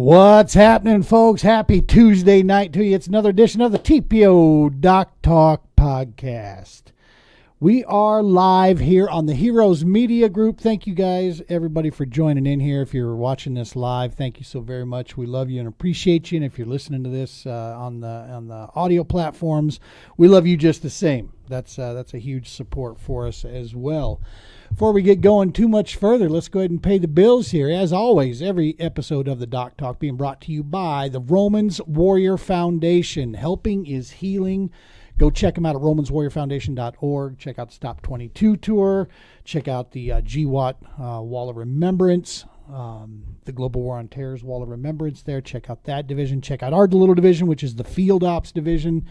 What's happening, folks? Happy Tuesday night to you. It's another edition of the TPO Doc Talk podcast. We are live here on the Heroes Media Group. Thank you guys, everybody, for joining in here. If you're watching this live, thank you so very much. We love you and appreciate you. And if you're listening to this on the audio platforms, we love you just the same. That's a huge support for us as well. Before we get going too much further, let's go ahead and pay the bills here. As always, every episode of the Doc Talk being brought to you by the Romans Warrior Foundation. Helping is healing. Go check them out at romanswarriorfoundation.org. Check out the Stop 22 tour. Check out the GWAT Wall of Remembrance, the Global War on Terror's Wall of Remembrance there. Check out that division. Check out our little division, which is the Field Ops division.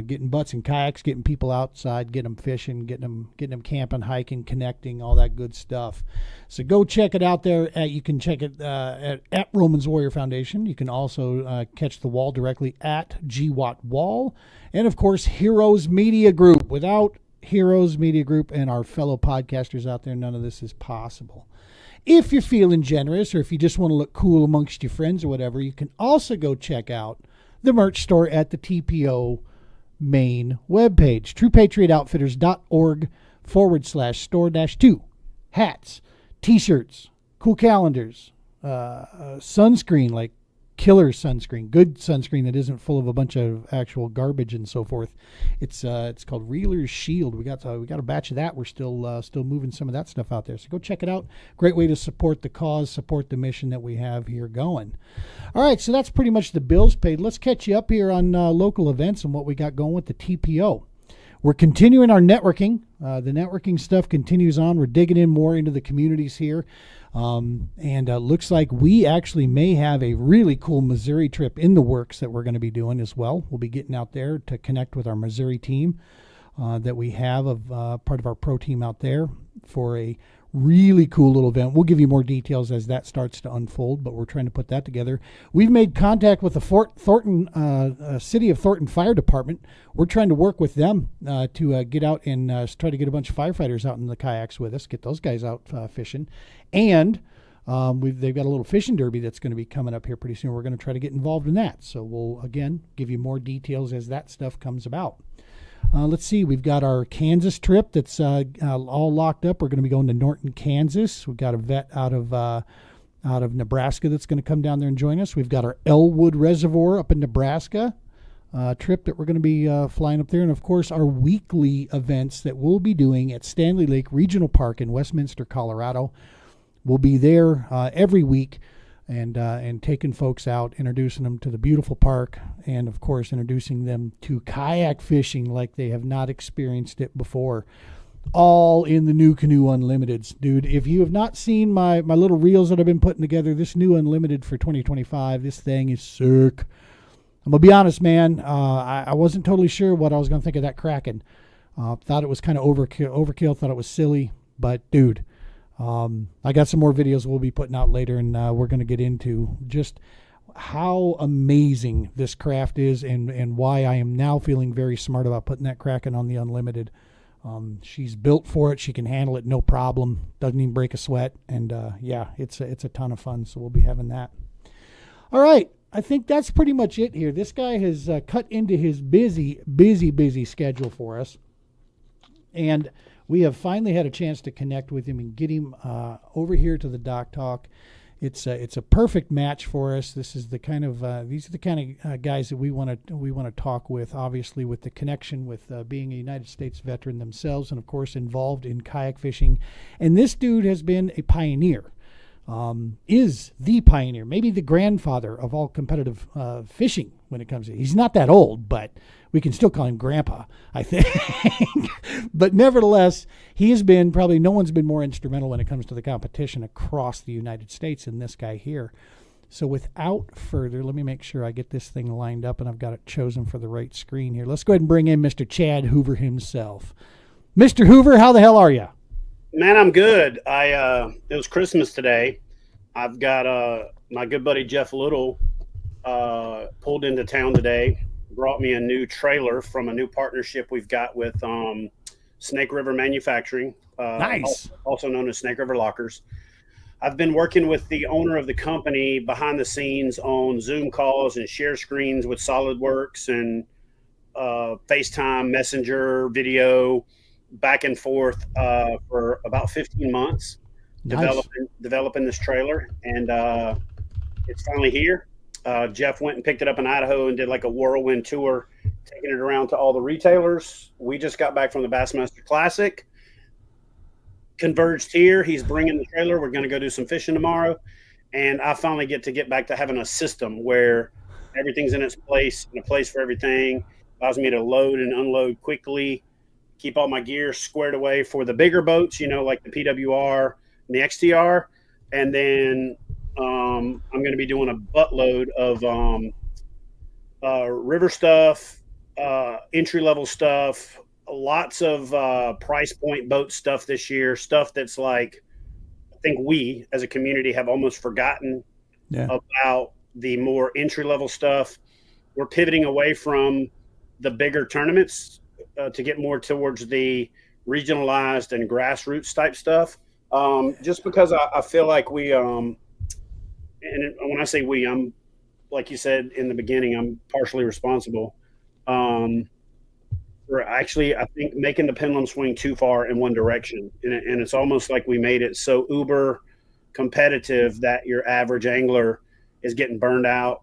Getting butts and kayaks, getting people outside, getting them fishing, getting them camping, hiking, connecting, all that good stuff. So go check it out there. You can check it at Romans Warrior Foundation. You can also catch the wall directly at GWAT Wall. And, of course, Heroes Media Group. Without Heroes Media Group and our fellow podcasters out there, none of this is possible. If you're feeling generous or if you just want to look cool amongst your friends or whatever, you can also go check out the merch store at the TPO main webpage, truepatriotoutfitters.org/store-2. Hats, t-shirts, cool calendars, sunscreen, like killer sunscreen, good sunscreen that isn't full of a bunch of actual garbage and so forth. It's called Reeler's Shield. We got a batch of that. We're still moving some of that stuff out there. So go check it out. Great way to support the cause, support the mission that we have here going. All right, so that's pretty much the bills paid. Let's catch you up here on local events and what we got going with the TPO. We're continuing our networking. The networking stuff continues on. We're digging in more into the communities here. And looks like we actually may have a really cool Missouri trip in the works that we're going to be doing as well. We'll be getting out there to connect with our Missouri team that we have of part of our pro team out there for a really cool little event. We'll give you more details as that starts to unfold, but we're trying to put that together. We've made contact with the City of Thornton Fire Department. We're trying to work with them to get out and try to get a bunch of firefighters out in the kayaks with us, get those guys out fishing. And they've got a little fishing derby that's going to be coming up here pretty soon. We're going to try to get involved in that. So we'll, again, give you more details as that stuff comes about. Let's see. We've got our Kansas trip that's all locked up. We're going to be going to Norton, Kansas. We've got a vet out of Nebraska that's going to come down there and join us. We've got our Elwood Reservoir up in Nebraska trip that we're going to be flying up there. And, of course, our weekly events that we'll be doing at Stanley Lake Regional Park in Westminster, Colorado. We'll be there every week and taking folks out, introducing them to the beautiful park, and, of course, introducing them to kayak fishing like they have not experienced it before. All in the new Canoe Unlimiteds. Dude, if you have not seen my little reels that I've been putting together, this new Unlimited for 2025, this thing is sick. I'm going to be honest, man. I wasn't totally sure what I was going to think of that Kraken. Thought it was kind of overkill, thought it was silly, but, dude, I got some more videos we'll be putting out later, and we're going to get into just how amazing this craft is and why I am now feeling very smart about putting that Kraken on the Unlimited. She's built for it. She can handle it, no problem. Doesn't even break a sweat. And, yeah, it's a ton of fun, so we'll be having that. All right. I think that's pretty much it here. This guy has cut into his busy schedule for us. And we have finally had a chance to connect with him and get him over here to the Doc Talk. It's a perfect match for us. This is the kind of these are the kind of guys that we want to talk with. Obviously, with the connection with being a United States veteran themselves, and of course involved in kayak fishing. And this dude has been a pioneer. Is the pioneer, maybe the grandfather of all competitive fishing when it comes to. He's not that old, but we can still call him Grandpa, I think. But nevertheless, he has been probably no one's been more instrumental when it comes to the competition across the United States than this guy here. So without further, let me make sure I get this thing lined up and I've got it chosen for the right screen here. Let's go ahead and bring in Mr. Chad Hoover himself. Mr. Hoover, how the hell are you? Man, I'm good. It was Christmas today. I've got my good buddy Jeff Little pulled into town today, brought me a new trailer from a new partnership we've got with Snake River Manufacturing, nice, also known as Snake River Lockers. I've been working with the owner of the company behind the scenes on Zoom calls and share screens with SolidWorks and FaceTime, Messenger, video, back and forth for about 15 months, Nice. developing this trailer, and it's finally here. Jeff went and picked it up in Idaho and did like a whirlwind tour, taking it around to all the retailers. We just got back from the Bassmaster Classic. Converged here. He's bringing the trailer. We're going to go do some fishing tomorrow, and I finally get back to having a system where everything's in its place, and a place for everything. Allows me to load and unload quickly, keep all my gear squared away for the bigger boats, like the PWR and the XTR. And then I'm going to be doing a buttload of river stuff, entry-level stuff, lots of price point boat stuff this year, stuff that's like, I think we as a community have almost forgotten about the more entry-level stuff. We're pivoting away from the bigger tournaments to get more towards the regionalized and grassroots type stuff. Just because I feel like we, and when I say we, I'm, like you said in the beginning, I'm partially responsible for actually, I think, making the pendulum swing too far in one direction. And it's almost like we made it so uber competitive that your average angler is getting burned out.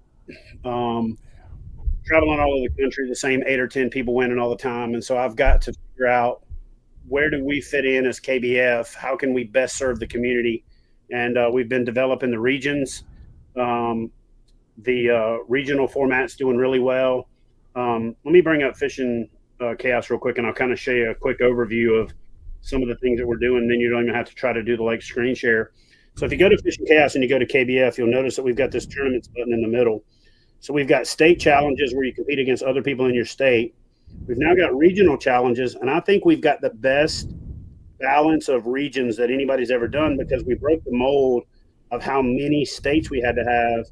Traveling all over the country, the same 8 or 10 people winning all the time. And so I've got to figure out, where do we fit in as KBF? How can we best serve the community? And we've been developing the regions. The regional format's doing really well. Let me bring up Fishing Chaos real quick, and I'll kind of show you a quick overview of some of the things that we're doing. Then you don't even have to try to do the like screen share. So if you go to Fishing Chaos and you go to KBF, you'll notice that we've got this tournaments button in the middle. So we've got state challenges where you compete against other people in your state. We've now got regional challenges, and I think we've got the best balance of regions that anybody's ever done, because we broke the mold of how many states we had to have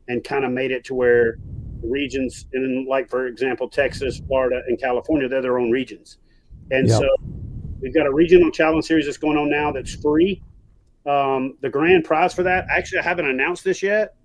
and kind of made it to where the regions, and like, for example, Texas, Florida, and California, they're their own regions. And so we've got a regional challenge series that's going on now that's free. The grand prize for that, actually, I haven't announced this yet.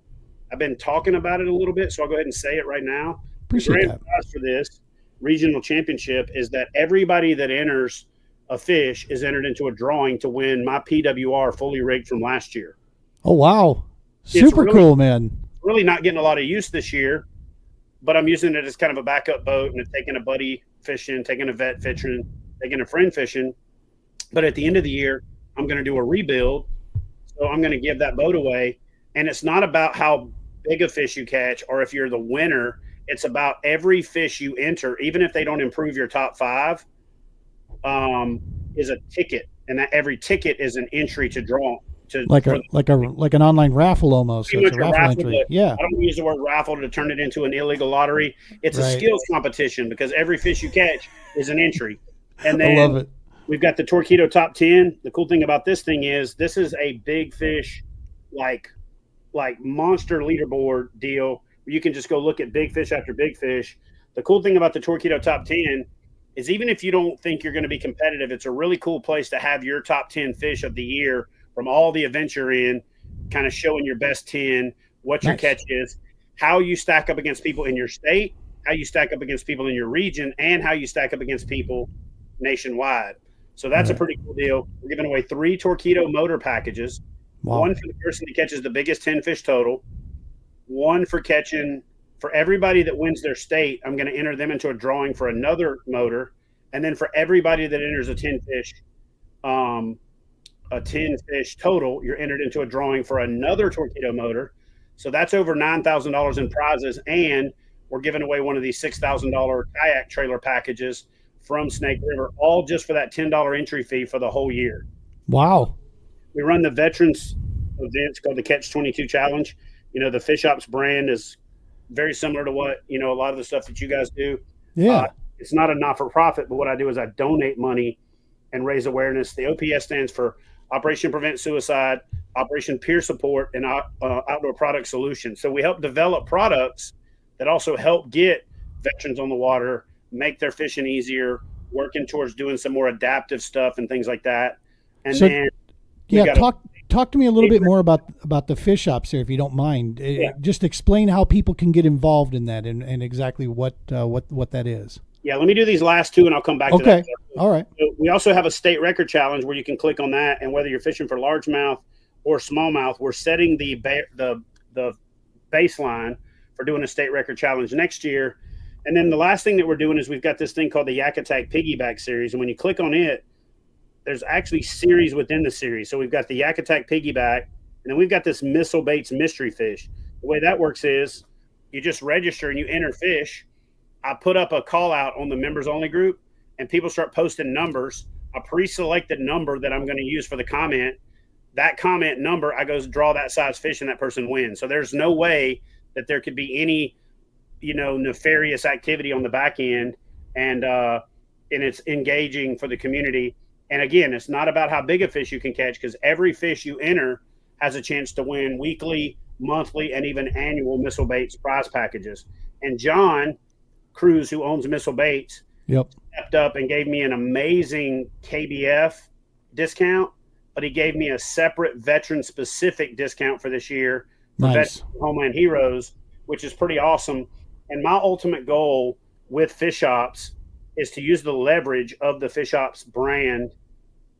I've been talking about it a little bit, so I'll go ahead and say it right now. Appreciate the grand prize for this regional championship is that everybody that enters a fish is entered into a drawing to win my PWR fully rigged from last year. Oh, wow. Super cool, man. Really not getting a lot of use this year, but I'm using it as kind of a backup boat, and taking a buddy fishing, taking a vet fishing, taking a friend fishing. But at the end of the year, I'm going to do a rebuild. So I'm going to give that boat away. And it's not about how big a fish you catch or if you're the winner. It's about every fish you enter, even if they don't improve your top 5, is a ticket, and that every ticket is an entry to draw. Like an online raffle almost. So it's a raffle entry. Yeah. I don't use the word raffle to turn it into an illegal lottery. It's a skills competition, because every fish you catch is an entry. And then I love it. We've got the Torpedo Top 10. The cool thing about this thing is this is a big fish, like monster leaderboard deal, where you can just go look at big fish after big fish. The cool thing about the Torpedo Top 10 is, even if you don't think you're going to be competitive, it's a really cool place to have your top 10 fish of the year from all the events you're in, kind of showing your best 10, what your catch is, how you stack up against people in your state, how you stack up against people in your region, and how you stack up against people nationwide. So that's a pretty cool deal. We're giving away 3 Torpedo motor packages. Wow. One for the person that catches the biggest 10 fish total. One for everybody that wins their state, I'm going to enter them into a drawing for another motor. And then for everybody that enters a 10 fish total, you're entered into a drawing for another Torpedo motor. So that's over $9,000 in prizes. And we're giving away one of these $6,000 kayak trailer packages from Snake River, all just for that $10 entry fee for the whole year. Wow. We run the veterans events called the Catch 22 Challenge. The Fish Ops brand is very similar to what, a lot of the stuff that you guys do. Yeah. It's not a not-for-profit, but what I do is I donate money and raise awareness. The OPS stands for Operation Prevent Suicide, Operation Peer Support, and Outdoor Product Solutions. So we help develop products that also help get veterans on the water, make their fishing easier, working towards doing some more adaptive stuff and things like that. And so, then talk to me a little bit more about the fish shops there, if you don't mind. Just explain how people can get involved in that and exactly what that is. Yeah, let me do these last two, and I'll come back to that. Okay, all right. So we also have a state record challenge where you can click on that, and whether you're fishing for largemouth or smallmouth, we're setting the baseline for doing a state record challenge next year. And then the last thing that we're doing is we've got this thing called the Yak Attack Piggyback Series, and when you click on it, there's actually series within the series. So we've got the Yak Attack Piggyback, and then we've got this Missile Baits Mystery Fish. The way that works is you just register and you enter fish. I put up a call out on the members only group, and people start posting numbers. I pre-select the number that I'm going to use for the comment. That comment number, I go draw that size fish, and that person wins. So there's no way that there could be any, nefarious activity on the back end, and it's engaging for the community. And again, it's not about how big a fish you can catch, because every fish you enter has a chance to win weekly, monthly, and even annual Missile Baits prize packages. And John Cruz, who owns Missile Baits, stepped up and gave me an amazing KBF discount, but he gave me a separate veteran-specific discount for this year for Veteran Homeland Heroes, which is pretty awesome. And my ultimate goal with fish shops is to use the leverage of the fish shops brand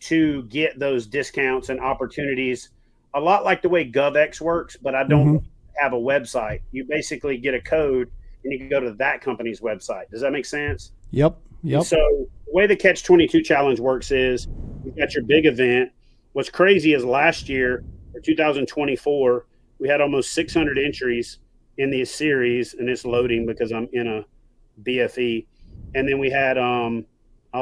to get those discounts and opportunities, a lot like the way GovX works, but I don't have a website. You basically get a code and you can go to that company's website. Does that make sense? Yep. So the way the Catch 22 Challenge works is you've got your big event. What's crazy is last year, for 2024, we had almost 600 entries in the series, and it's loading because I'm in a BFE. And then we had, I'll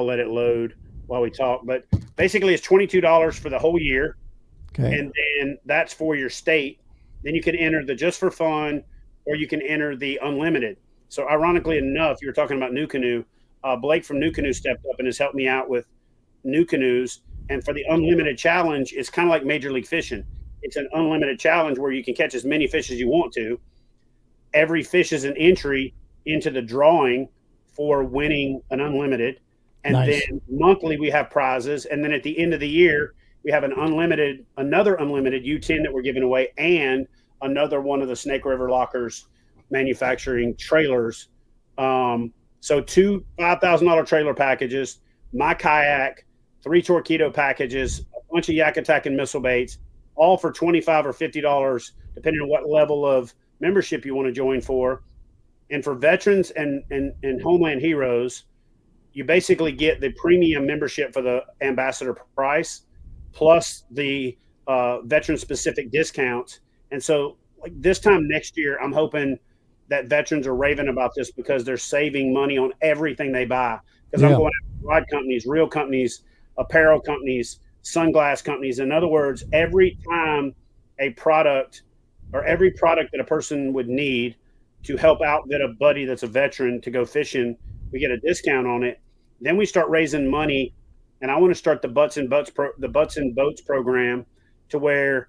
let it load while we talk, but basically it's $22 for the whole year. Okay. And then that's for your state. Then you can enter the just for fun, or you can enter the unlimited. So ironically enough, you were talking about New Canoe. Blake from New Canoe stepped up and has helped me out with New Canoes. And for the unlimited challenge, it's kind of like Major League Fishing. It's an unlimited challenge where you can catch as many fish as you want to. Every fish is an entry into the drawing for winning an unlimited. And then monthly we have prizes. And then at the end of the year, we have another unlimited U10 that we're giving away, and another one of the Snake River Lockers manufacturing trailers. So two $5,000 trailer packages, my kayak, 3 Torpedo packages, a bunch of Yak Attack and Missile Baits, all for $25 or $50, depending on what level of membership you want to join for. And for veterans and Homeland Heroes, you basically get the premium membership for the ambassador price, plus the veteran-specific discounts. And so like this time next year, I'm hoping that veterans are raving about this because they're saving money on everything they buy. Because I'm going after rod companies, reel companies, apparel companies, sunglass companies. In other words, every time a product or every product that a person would need to help outfit a buddy that's a veteran to go fishing, we get a discount on it. Then we start raising money, and I want to start the Butts and Boats program, to where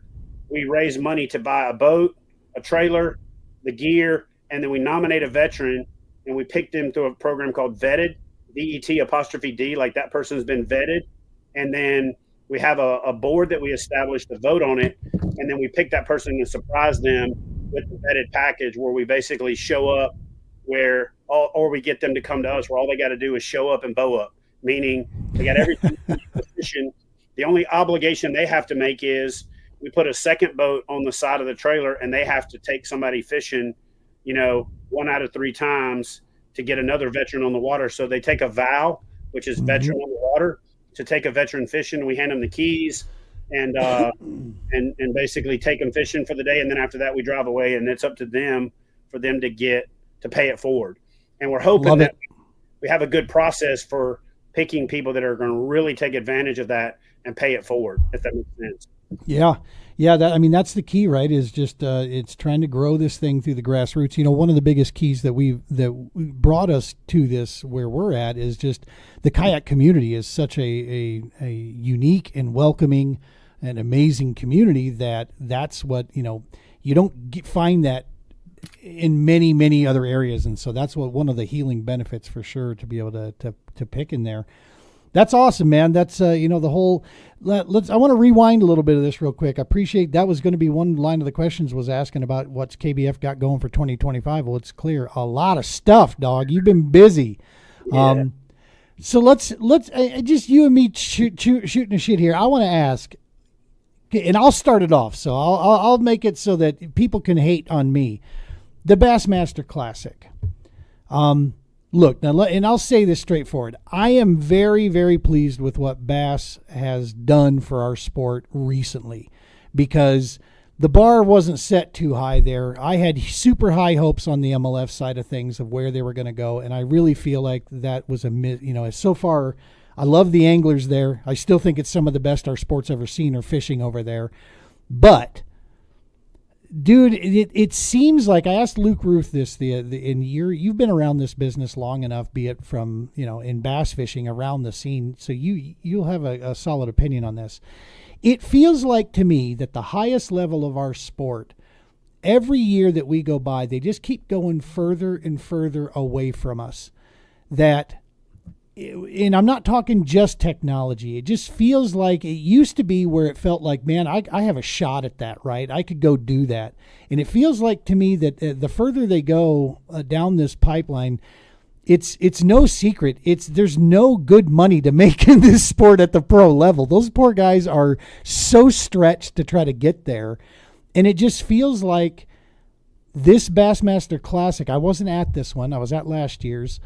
we raise money to buy a boat, a trailer, the gear, and then we nominate a veteran, and we pick them through a program called Vetted, VET''D, like that person's been vetted. And then we have a board that we establish to vote on it, and then we pick that person and surprise them with the vetted package, where we basically show up or we get them to come to us, where all they got to do is show up and bow up, meaning they got everything. The only obligation they have to make is we put a second boat on the side of the trailer, and they have to take somebody fishing, 1 out of 3 times to get another veteran on the water. So they take a vow, which is veteran on the water, to take a veteran fishing. We hand them the keys and basically take them fishing for the day. And then after that, we drive away, and it's up to them for them to pay it forward. And we're hoping that we have a good process for picking people that are going to really take advantage of that and pay it forward, if that makes sense. Yeah. That's the key, right? Is just it's trying to grow this thing through the grassroots. One of the biggest keys that brought us to this where we're at is just the kayak community is such a unique and welcoming and amazing community that's what you don't find that in many other areas, and so that's one of the healing benefits for sure, to be able to pick in there. That's awesome, man. That's the whole. Let's. I want to rewind a little bit of this real quick. I appreciate that was going to be one line of the questions was asking about what's KBF got going for 2025. Well, it's clear a lot of stuff, dog. You've been busy. Yeah. So let's just you and me shooting the shit here. I want to ask, and I'll start it off. So I'll make it so that people can hate on me. The Bassmaster Classic. Look, now, and I'll say this straightforward. I am very, very pleased with what Bass has done for our sport recently because the bar wasn't set too high there. I had super high hopes on the MLF side of things of where they were going to go, and I really feel like that was so far, I love the anglers there. I still think it's some of the best our sport's ever seen or fishing over there. But dude, it seems like I asked Luke Ruth this you've been around this business long enough, be it from in bass fishing around the scene, so you'll have a solid opinion on this. It feels like to me that the highest level of our sport, every year that we go by, they just keep going further and further away from us. And I'm not talking just technology. It just feels like it used to be where it felt like, man, I have a shot at that, right? I could go do that. And it feels like to me that the further they go down this pipeline, it's no secret. There's no good money to make in this sport at the pro level. Those poor guys are so stretched to try to get there. And it just feels like this Bassmaster Classic, I wasn't at this one. I was at last year's.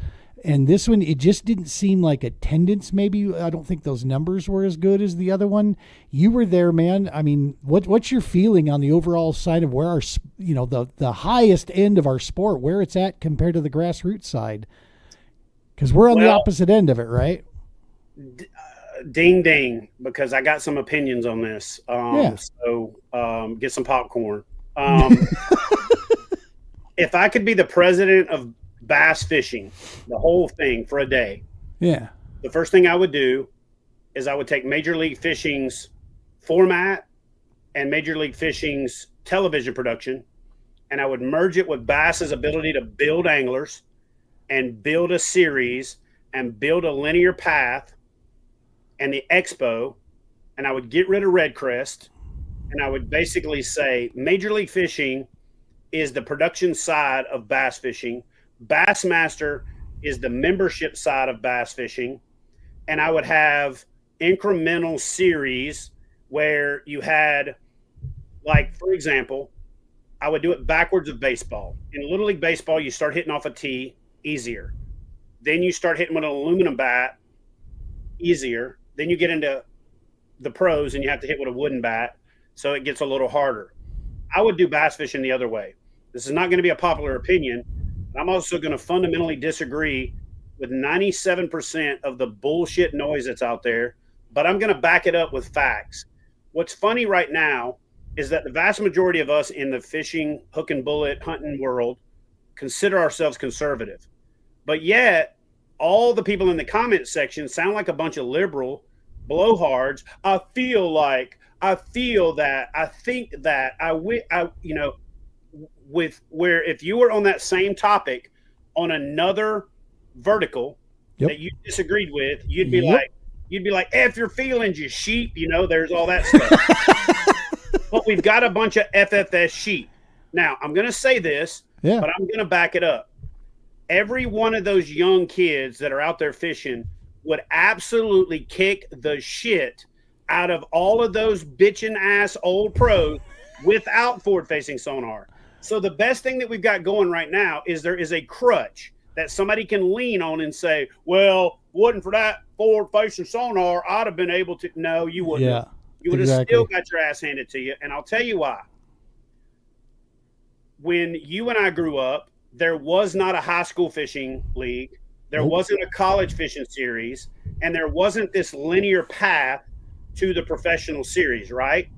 And this one, it just didn't seem like attendance. Maybe I don't think those numbers were as good as the other one. You were there, man. I mean, what's your feeling on the overall side of where our, the highest end of our sport, where it's at compared to the grassroots side? Because we're on the opposite end of it, right? Ding, ding, because I got some opinions on this. Yeah. So get some popcorn. If I could be the president of bass fishing, the whole thing for a day, yeah, the first thing I would do is I would take Major League Fishing's format and Major League Fishing's television production, and I would merge it with Bass's ability to build anglers and build a series and build a linear path and the expo, and I would get rid of Redcrest, and I would basically say Major League Fishing is the production side of bass fishing. Bassmaster is the membership side of bass fishing, and I would have incremental series where you had, like, for example, I would do it backwards of baseball. In Little League Baseball, you start hitting off a tee, easier. Then you start hitting with an aluminum bat, easier. Then you get into the pros and you have to hit with a wooden bat, so it gets a little harder. I would do bass fishing the other way. This is not going to be a popular opinion. I'm also going to fundamentally disagree with 97% of the bullshit noise that's out there, but I'm going to back it up with facts. What's funny right now is that the vast majority of us in the fishing, hook and bullet, hunting world consider ourselves conservative. But yet, all the people in the comment section sound like a bunch of liberal blowhards. I feel like, I feel that, I think that, with where if you were on that same topic on another vertical that you disagreed with, you'd be like, F your feelings, you sheep, there's all that stuff. But we've got a bunch of FFS sheep. Now, I'm going to say this, but I'm going to back it up. Every one of those young kids that are out there fishing would absolutely kick the shit out of all of those bitchin' ass old pros without forward-facing sonar. So the best thing that we've got going right now is there is a crutch that somebody can lean on and say, well, wasn't for that forward-facing sonar, I'd have been able to. No, you wouldn't. Yeah, you would have still got your ass handed to you. And I'll tell you why. When you and I grew up, there was not a high school fishing league. There wasn't a college fishing series. And there wasn't this linear path to the professional series, right?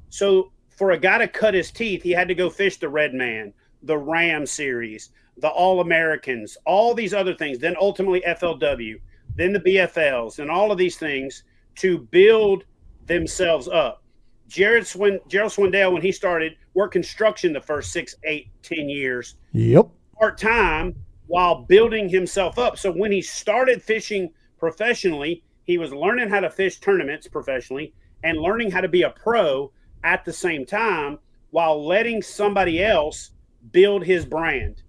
So for a guy to cut his teeth, he had to go fish the Red Man, the Ram series, the All-Americans, all these other things, then ultimately FLW, then the BFLs, and all of these things to build themselves up. Gerald Swindell, when he started, worked construction the first 6, 8, 10 years. Yep. Part-time while building himself up. So when he started fishing professionally, He was learning how to fish tournaments professionally and learning how to be a pro at the same time, while letting somebody else build his brand,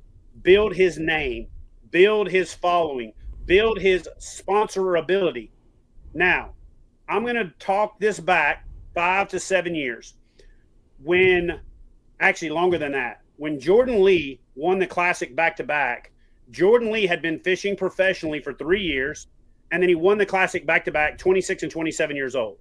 build his name, build his following, build his sponsorability. Now, I'm going to talk this back 5 to 7 years. When, actually longer than that, when Jordan Lee won the Classic back-to-back, Jordan Lee had been fishing professionally for 3 years, and then he won the Classic back-to-back, 26 and 27 years old.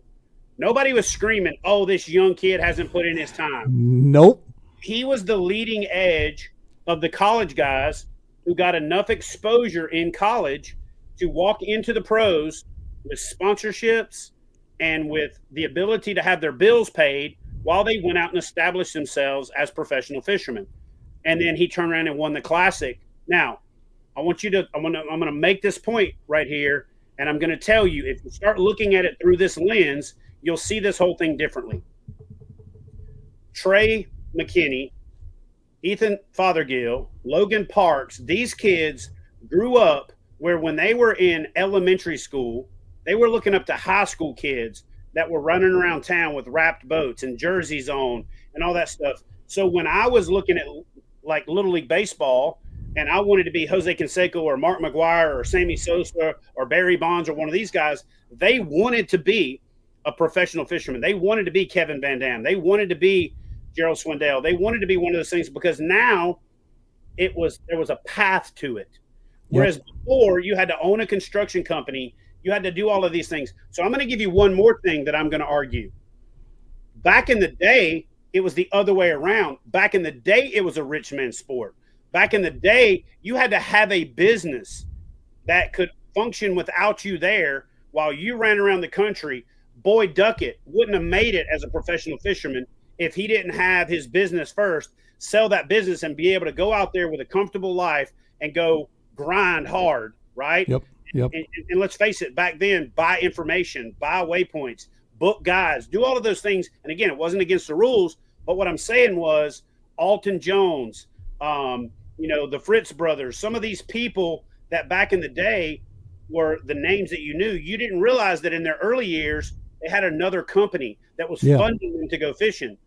Nobody was screaming, oh, this young kid hasn't put in his time. Nope. He was the leading edge of the college guys who got enough exposure in college to walk into the pros with sponsorships and with the ability to have their bills paid while they went out and established themselves as professional fishermen. And then he turned around and won the Classic. Now, I'm going to make this point right here, and I'm going to tell you, if you start looking at it through this lens, you'll see this whole thing differently. Trey McKinney, Ethan Fothergill, Logan Parks, these kids grew up where when they were in elementary school, they were looking up to high school kids that were running around town with wrapped boats and jerseys on and all that stuff. So when I was looking at like Little League Baseball and I wanted to be Jose Canseco or Mark McGuire or Sammy Sosa or Barry Bonds or one of these guys, they wanted to be a professional fisherman. They wanted to be Kevin Van Dam. They wanted to be Gerald Swindell. They wanted to be one of those things because now there was a path to it. Whereas before you had to own a construction company, you had to do all of these things. So I'm going to give you one more thing that I'm going to argue. Back in the day, it was the other way around. Back in the day, it was a rich man's sport. Back in the day, you had to have a business that could function without you there while you ran around the country. Boyd Duckett wouldn't have made it as a professional fisherman if he didn't have his business first, sell that business and be able to go out there with a comfortable life and go grind hard, right? Yep. And let's face it, back then, buy information, buy waypoints, book guides, do all of those things. And again, it wasn't against the rules, but what I'm saying was Alton Jones, the Fritz brothers, some of these people that back in the day were the names that you knew. You didn't realize that in their early years, they had another company that was funding them to go fishing.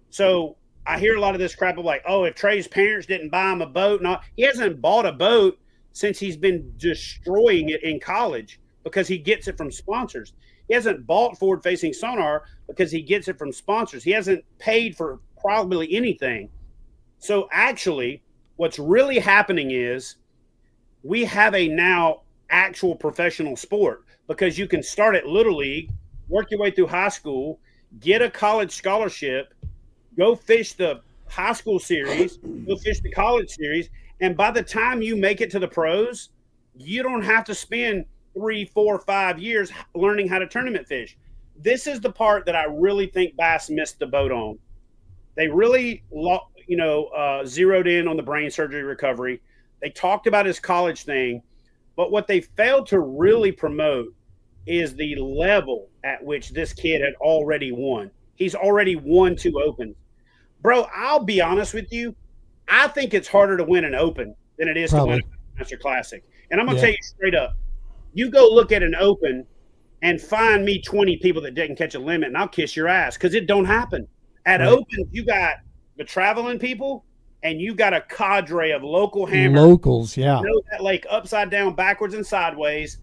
So I hear a lot of this crap of like, oh, if Trey's parents didn't buy him a boat, he hasn't bought a boat since he's been destroying it in college because he gets it from sponsors. He hasn't bought forward-facing sonar because he gets it from sponsors. He hasn't paid for probably anything. So actually, what's really happening is we have a now actual professional sport because you can start at Little League, work your way through high school, get a college scholarship, go fish the high school series, go fish the college series, and by the time you make it to the pros, you don't have to spend 3, 4, 5 years learning how to tournament fish. This is the part that I really think Bass missed the boat on. They really, zeroed in on the brain surgery recovery. They talked about his college thing, but what they failed to really promote is the level at which this kid had already won. He's already won 2 Opens. Bro, I'll be honest with you. I think it's harder to win an Open than it is to win a Master Classic. And I'm going to tell you straight up, you go look at an Open and find me 20 people that didn't catch a limit, and I'll kiss your ass because it don't happen. At Opens, you got the traveling people, and you got a cadre of local hammers. Locals, yeah. You know that lake upside down, backwards, and sideways.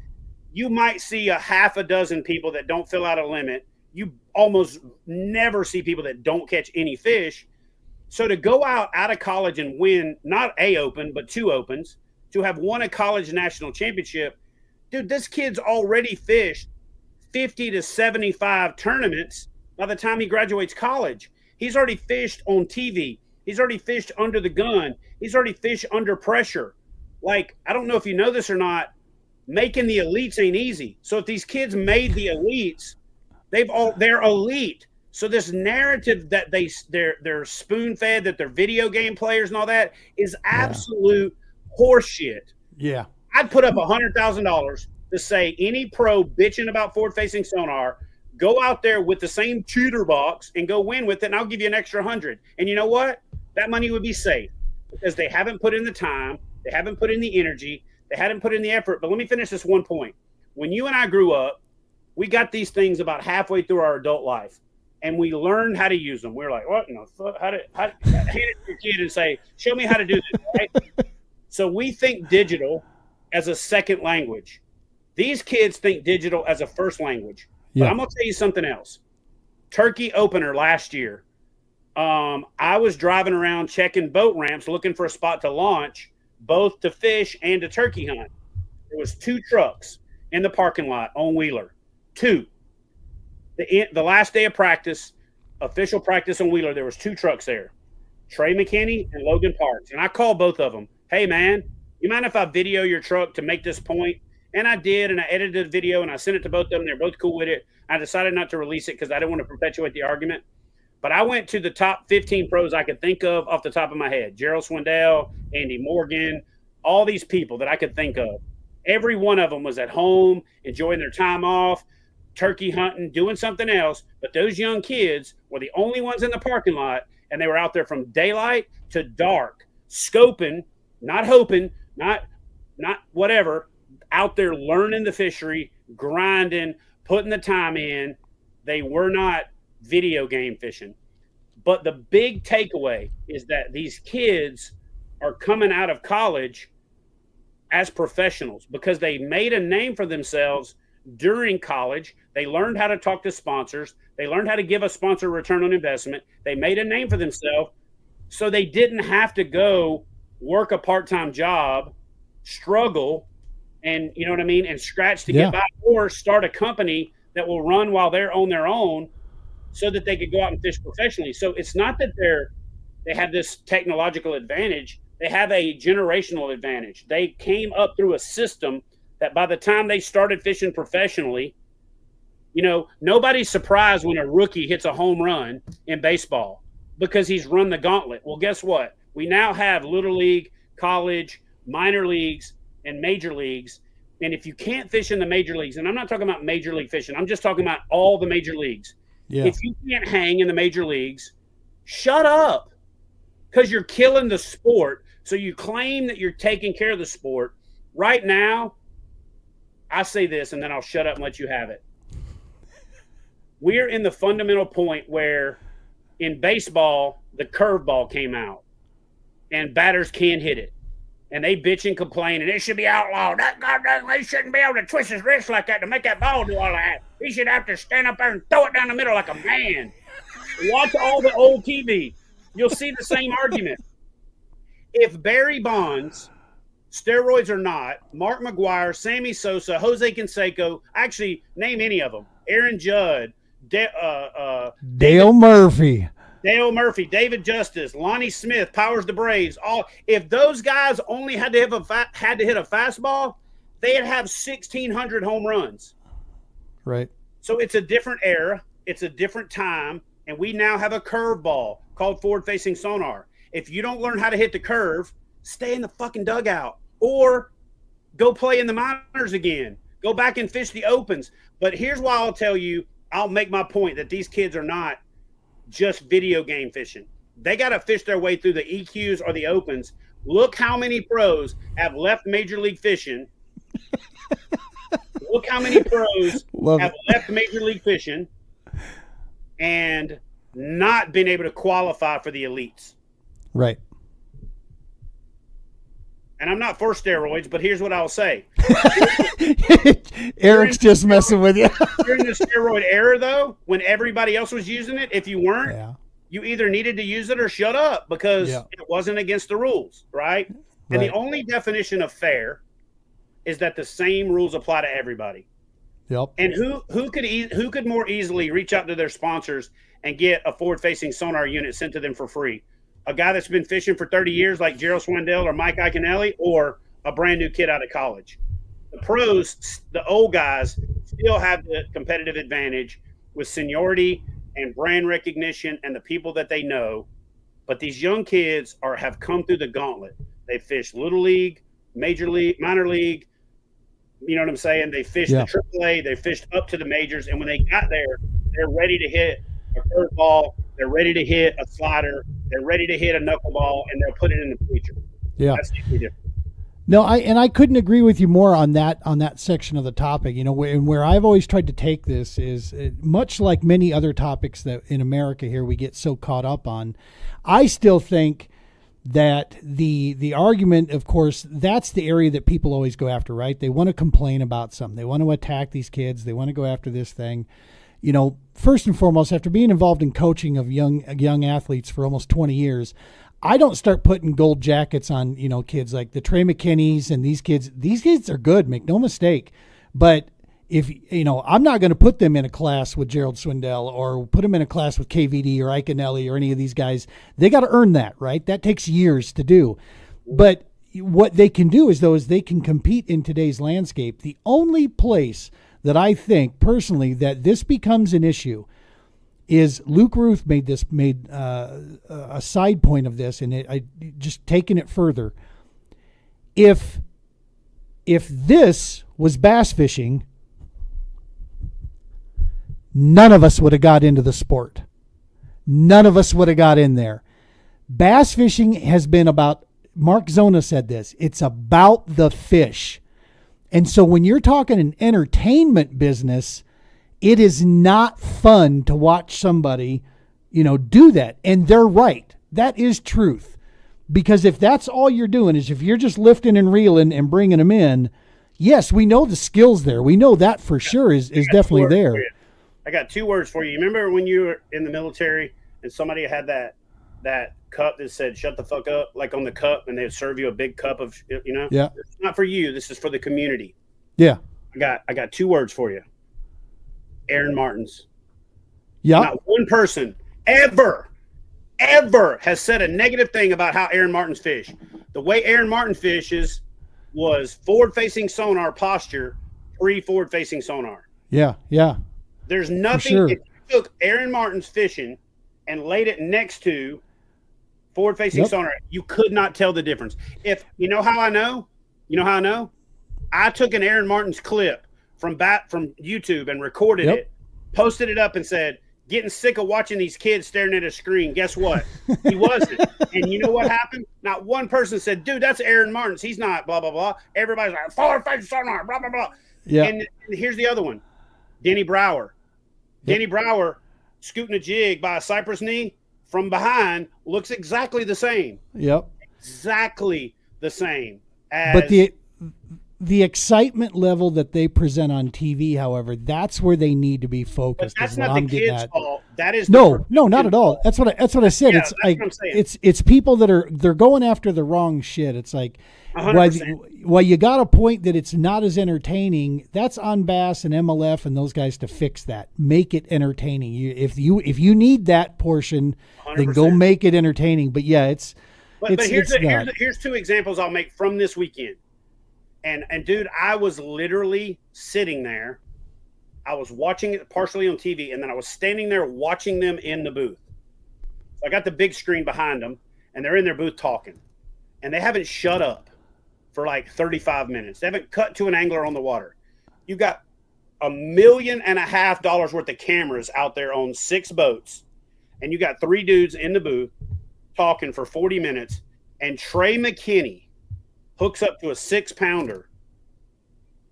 You might see a half a dozen people that don't fill out a limit. You almost never see people that don't catch any fish. So to go out of college and win not a Open, but 2 Opens, to have won a college national championship, dude, this kid's already fished 50 to 75 tournaments by the time he graduates college. He's already fished on TV. He's already fished under the gun. He's already fished under pressure. Like, I don't know if you know this or not, making the elites ain't easy. So if these kids made the elites, they're elite. So this narrative that they're spoon-fed, that they're video game players and all that is absolute horseshit. Yeah. I'd put up $100,000 to say any pro bitching about forward-facing sonar, go out there with the same cheater box and go win with it, and I'll give you an extra 100. And you know what? That money would be safe because they haven't put in the time, they haven't put in the energy, they hadn't put in the effort. But let me finish this one point. When you and I grew up, We got these things about halfway through our adult life, and we learned how to use them. We're like, what in the fuck? How hand it to your kid and say, show me how to do this, right? So we think digital as a second language. These kids think digital as a first language. But I'm going to tell you something else. Turkey opener last year. I was driving around checking boat ramps, looking for a spot to launch, both to fish and to turkey hunt. There was 2 trucks in the parking lot on Wheeler. 2. The last day of practice, official practice on Wheeler, there was 2 trucks there. Trey McKinney and Logan Parks. And I called both of them. Hey, man, you mind if I video your truck to make this point? And I did, and I edited the video, and I sent it to both of them. They're both cool with it. I decided not to release it because I didn't want to perpetuate the argument. But I went to the top 15 pros I could think of off the top of my head. Gerald Swindell, Andy Morgan, all these people that I could think of. Every one of them was at home, enjoying their time off, turkey hunting, doing something else. But those young kids were the only ones in the parking lot, and they were out there from daylight to dark, scoping, not hoping, not whatever, out there learning the fishery, grinding, putting the time in. They were not video game fishing. But the big takeaway is that these kids are coming out of college as professionals because they made a name for themselves during college. They learned how to talk to sponsors. They learned how to give a sponsor return on investment. They made a name for themselves, so they didn't have to go work a part-time job, struggle, and you know what I mean, and scratch to get by, or start a company that will run while they're on their own so that they could go out and fish professionally. So it's not that they have this technological advantage. They have a generational advantage. They came up through a system that by the time they started fishing professionally, you know, nobody's surprised when a rookie hits a home run in baseball because he's run the gauntlet. Well, guess what? We now have little league, college, minor leagues, and major leagues. And if you can't fish in the major leagues, and I'm not talking about major league fishing, I'm just talking about all the major leagues. Yeah. If you can't hang in the major leagues, shut up, because you're killing the sport. So you claim that you're taking care of the sport. Right now, I say this, and then I'll shut up and let you have it. We're in the fundamental point where in baseball, the curveball came out, and batters can't hit it. And they bitch and complain, and it should be outlawed. That goddamn, they shouldn't be able to twist his wrist like that to make that ball do all that. He should have to stand up there and throw it down the middle like a man. Watch all the old TV. You'll see the same argument. If Barry Bonds, steroids or not, Mark McGwire, Sammy Sosa, Jose Canseco, actually name any of them, Aaron Judd, Dale Murphy, David Justice, Lonnie Smith, Powers the Braves. If those guys only had to hit a fastball, they'd have 1,600 home runs. Right. So it's a different era. It's a different time. And we now have a curveball called forward-facing sonar. If you don't learn how to hit the curve, stay in the fucking dugout or go play in the minors again. Go back and fish the opens. But here's why I'll make my point that these kids are not just video game fishing. They got to fish their way through the EQs or the opens. Look how many pros have left Major League Fishing. Look how many pros have left Major League Fishing and not been able to qualify for the elites. Right. And I'm not for steroids, but here's what I'll say. Eric's just messing with you. During the steroid era, though, when everybody else was using it, if you weren't, you either needed to use it or shut up because it wasn't against the rules, right? And the only definition of fair is that the same rules apply to everybody. Yep. And who could more easily reach out to their sponsors and get a forward-facing sonar unit sent to them for free? A guy that's been fishing for 30 years like Gerald Swindell or Mike Iaconelli, or a brand new kid out of college? The pros, the old guys, still have the competitive advantage with seniority and brand recognition and the people that they know. But these young kids have come through the gauntlet. They fished little league, major league, minor league. You know what I'm saying? They fished the AAA. They fished up to the majors. And when they got there, they're ready to hit a curveball. They're ready to hit a slider. They're ready to hit a knuckleball, and they'll put it in the bleacher. Yeah. That's totally different. No, I couldn't agree with you more on that section of the topic. Where I've always tried to take this is much like many other topics that in America here we get so caught up on. I still think that the argument, of course, that's the area that people always go after, right? They want to complain about something. They want to attack these kids. They want to go after this thing. First and foremost, after being involved in coaching of young athletes for almost 20 years, I don't start putting gold jackets on, kids like the Trey McKinneys and these kids. These kids are good, make no mistake. But if, I'm not going to put them in a class with Gerald Swindell or put them in a class with KVD or Ike Anelli or any of these guys. They got to earn that, right? That takes years to do. But what they can do is they can compete in today's landscape. The only place that I think personally that this becomes an issue is Luke Ruth made a side point of this, and I just taking it further. If this was bass fishing, none of us would have got into the sport. None of us would have got in there. Bass fishing has been about, Mark Zona said this, it's about the fish. And so when you're talking an entertainment business, it is not fun to watch somebody, do that. And they're right. That is truth. Because if that's all you're doing is if you're just lifting and reeling and bringing them in, yes, we know the skills there. We know that for sure is definitely there. I got 2 words for you. You remember when you were in the military and somebody had that cup that said, shut the fuck up, like on the cup, and they'd serve you a big cup of, Yeah. It's not for you. This is for the community. Yeah. I got 2 words for you. Aaron Martins. Yeah. Not one person ever has said a negative thing about how Aaron Martins fish. The way Aaron Martin fishes was forward-facing sonar posture, pre-forward-facing sonar. Yeah. Yeah. There's nothing. Sure. If you took Aaron Martin's fishing and laid it next to forward-facing sonar, you could not tell the difference. If you know how I know, I took an Aaron Martin's clip from YouTube and recorded it, posted it up, and said, "Getting sick of watching these kids staring at a screen." Guess what? He wasn't. And you know what happened? Not one person said, "Dude, that's Aaron Martins. He's not." Blah blah blah. Everybody's like, "Forward-facing sonar." Blah blah blah. Yeah. And here's the other one, Denny Brower. Denny Brower scooting a jig by a cypress knee from behind looks exactly the same. Yep. Exactly the same. But the excitement level that they present on TV, however, that's where they need to be focused. But that's not the kids' fault. That is no, not at all. That's what I said. Yeah, it's like it's people that they're going after the wrong shit. It's like while you got a point that it's not as entertaining, that's on Bass and MLF and those guys to fix that. Make it entertaining. If you need that portion, 100%. Then go make it entertaining. But yeah, But here's 2 examples I'll make from this weekend. And dude, I was literally sitting there. I was watching it partially on TV, and then I was standing there watching them in the booth. So I got the big screen behind them, and they're in their booth talking. And they haven't shut up for like 35 minutes. They haven't cut to an angler on the water. You got $1.5 million worth of cameras out there on 6 boats, and you got 3 dudes in the booth talking for 40 minutes, and Trey McKinney hooks up to a 6-pounder.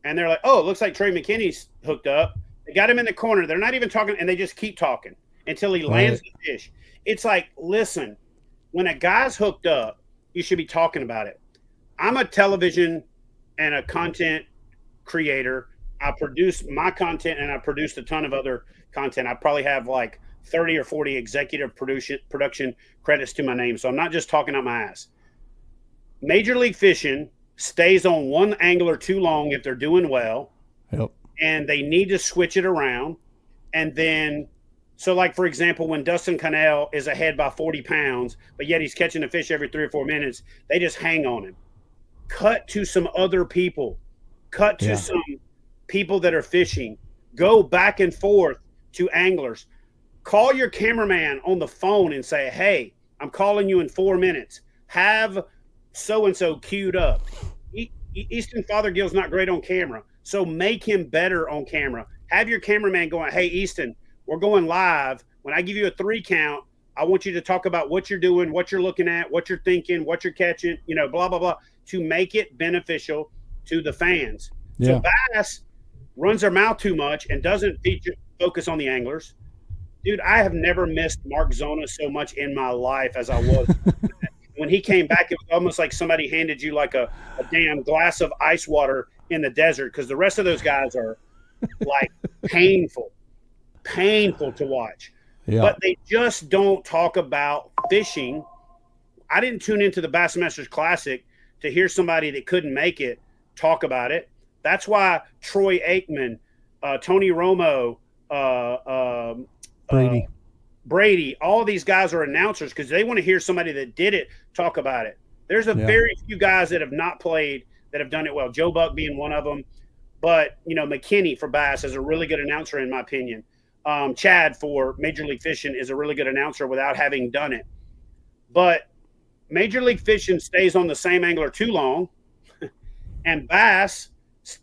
And they're like, "Oh, it looks like Trey McKinney's hooked up." They got him in the corner. They're not even talking, and they just keep talking until he lands the fish. It's like, listen, when a guy's hooked up, you should be talking about it. I'm a television and a content creator. I produce my content, and I produced a ton of other content. I probably have like 30 or 40 executive production credits to my name, so I'm not just talking out my ass. Major League Fishing stays on one angler too long if they're doing well. Yep. And they need to switch it around. And then, so like, for example, when Dustin Connell is ahead by 40 pounds, but yet he's catching a fish every 3 or 4 minutes, they just hang on him. Cut to some other people. Cut to some people that are fishing. Go back and forth to anglers. Call your cameraman on the phone and say, "Hey, I'm calling you in 4 minutes. Have so-and-so queued up." Easton Fothergill's not great on camera, so make him better on camera. Have your cameraman going, "Hey, Easton, we're going live. When I give you a 3 count, I want you to talk about what you're doing, what you're looking at, what you're thinking, what you're catching, blah, blah, blah." to make it beneficial to the fans. Yeah. So bass runs their mouth too much and doesn't focus on the anglers. Dude, I have never missed Mark Zona so much in my life as I was. When he came back, it was almost like somebody handed you like a damn glass of ice water in the desert, because the rest of those guys are like painful to watch. Yeah. But they just don't talk about fishing. I didn't tune into the Bassmasters Classic to hear somebody that couldn't make it talk about it. That's why Troy Aikman, Tony Romo, Brady, all these guys are announcers because they want to hear somebody that did it talk about it. There's a very few guys that have not played that have done it well. Joe Buck being one of them. But, McKinney for bass is a really good announcer, in my opinion. Chad for Major League Fishing is a really good announcer without having done it. But Major League Fishing stays on the same angler too long, and bass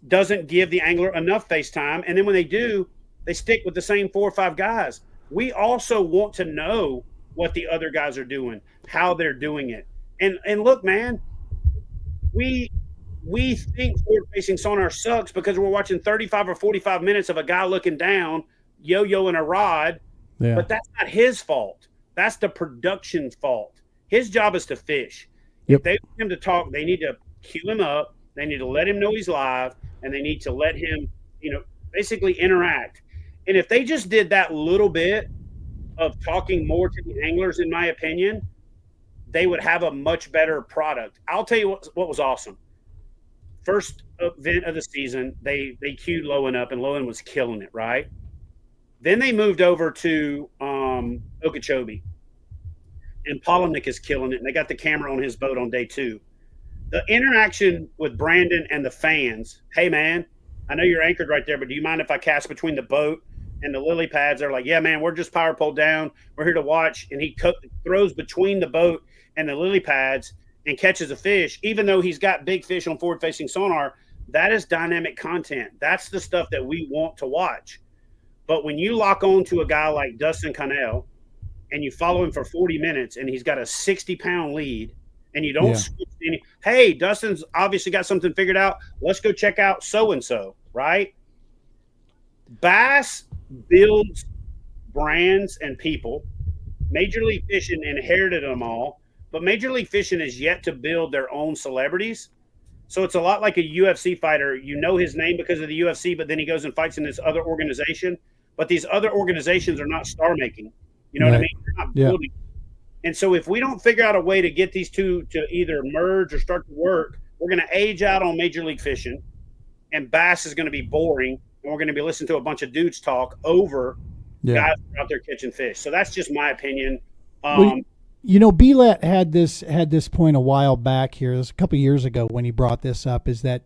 doesn't give the angler enough face time. And then when they do, they stick with the same 4 or 5 guys. We also want to know what the other guys are doing, how they're doing it. And look, man, we think forward-facing sonar sucks because we're watching 35 or 45 minutes of a guy looking down, yo-yoing a rod, but that's not his fault. That's the production's fault. His job is to fish. Yep. If they want him to talk, they need to cue him up, they need to let him know he's live, and they need to let him, basically interact. And if they just did that little bit of talking more to the anglers, in my opinion, they would have a much better product. I'll tell you what was awesome. First event of the season, they queued Lowen up, and Lowen was killing it, right? Then they moved over to Okeechobee, and Polinick is killing it, and they got the camera on his boat on day 2. The interaction with Brandon and the fans, hey, man, I know you're anchored right there, but do you mind if I cast between the boat and the lily pads? They're like, yeah, man, we're just power pole down. We're here to watch. And he throws between the boat and the lily pads and catches a fish, even though he's got big fish on forward-facing sonar. That is dynamic content. That's the stuff that we want to watch. But when you lock on to a guy like Dustin Connell and you follow him for 40 minutes and he's got a 60-pound lead, and you don't switch any, hey, Dustin's obviously got something figured out. Let's go check out so-and-so, right? Bass builds brands and people. Major League Fishing inherited them all, but Major League Fishing is yet to build their own celebrities. So it's a lot like a UFC fighter. You know his name because of the UFC, but then he goes and fights in this other organization. But these other organizations are not star-making. You know what I mean? They're not building. And so if we don't figure out a way to get these two to either merge or start to work, we're going to age out on Major League Fishing, and bass is going to be boring, and we're going to be listening to a bunch of dudes talk over guys who are out there catching fish. So that's just my opinion. BLAT had this point a while back here. It was a couple of years ago when he brought this up, is that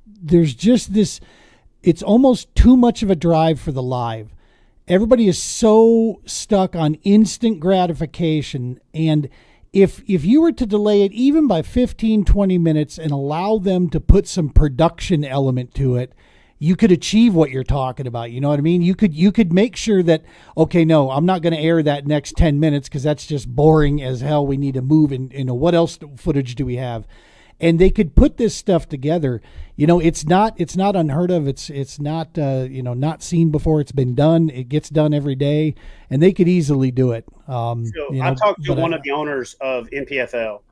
there's just this, it's almost too much of a drive for the live. Everybody is so stuck on instant gratification. And if you were to delay it even by 15, 20 minutes and allow them to put some production element to it, you could achieve what you're talking about. You know what I mean? You could make sure that, okay, no, I'm not going to air that next 10 minutes because that's just boring as hell. We need to move, and what else footage do we have? And they could put this stuff together. It's not unheard of. It's not not seen before. It's been done. It gets done every day, and they could easily do it. I talked to one of the owners of NPFL,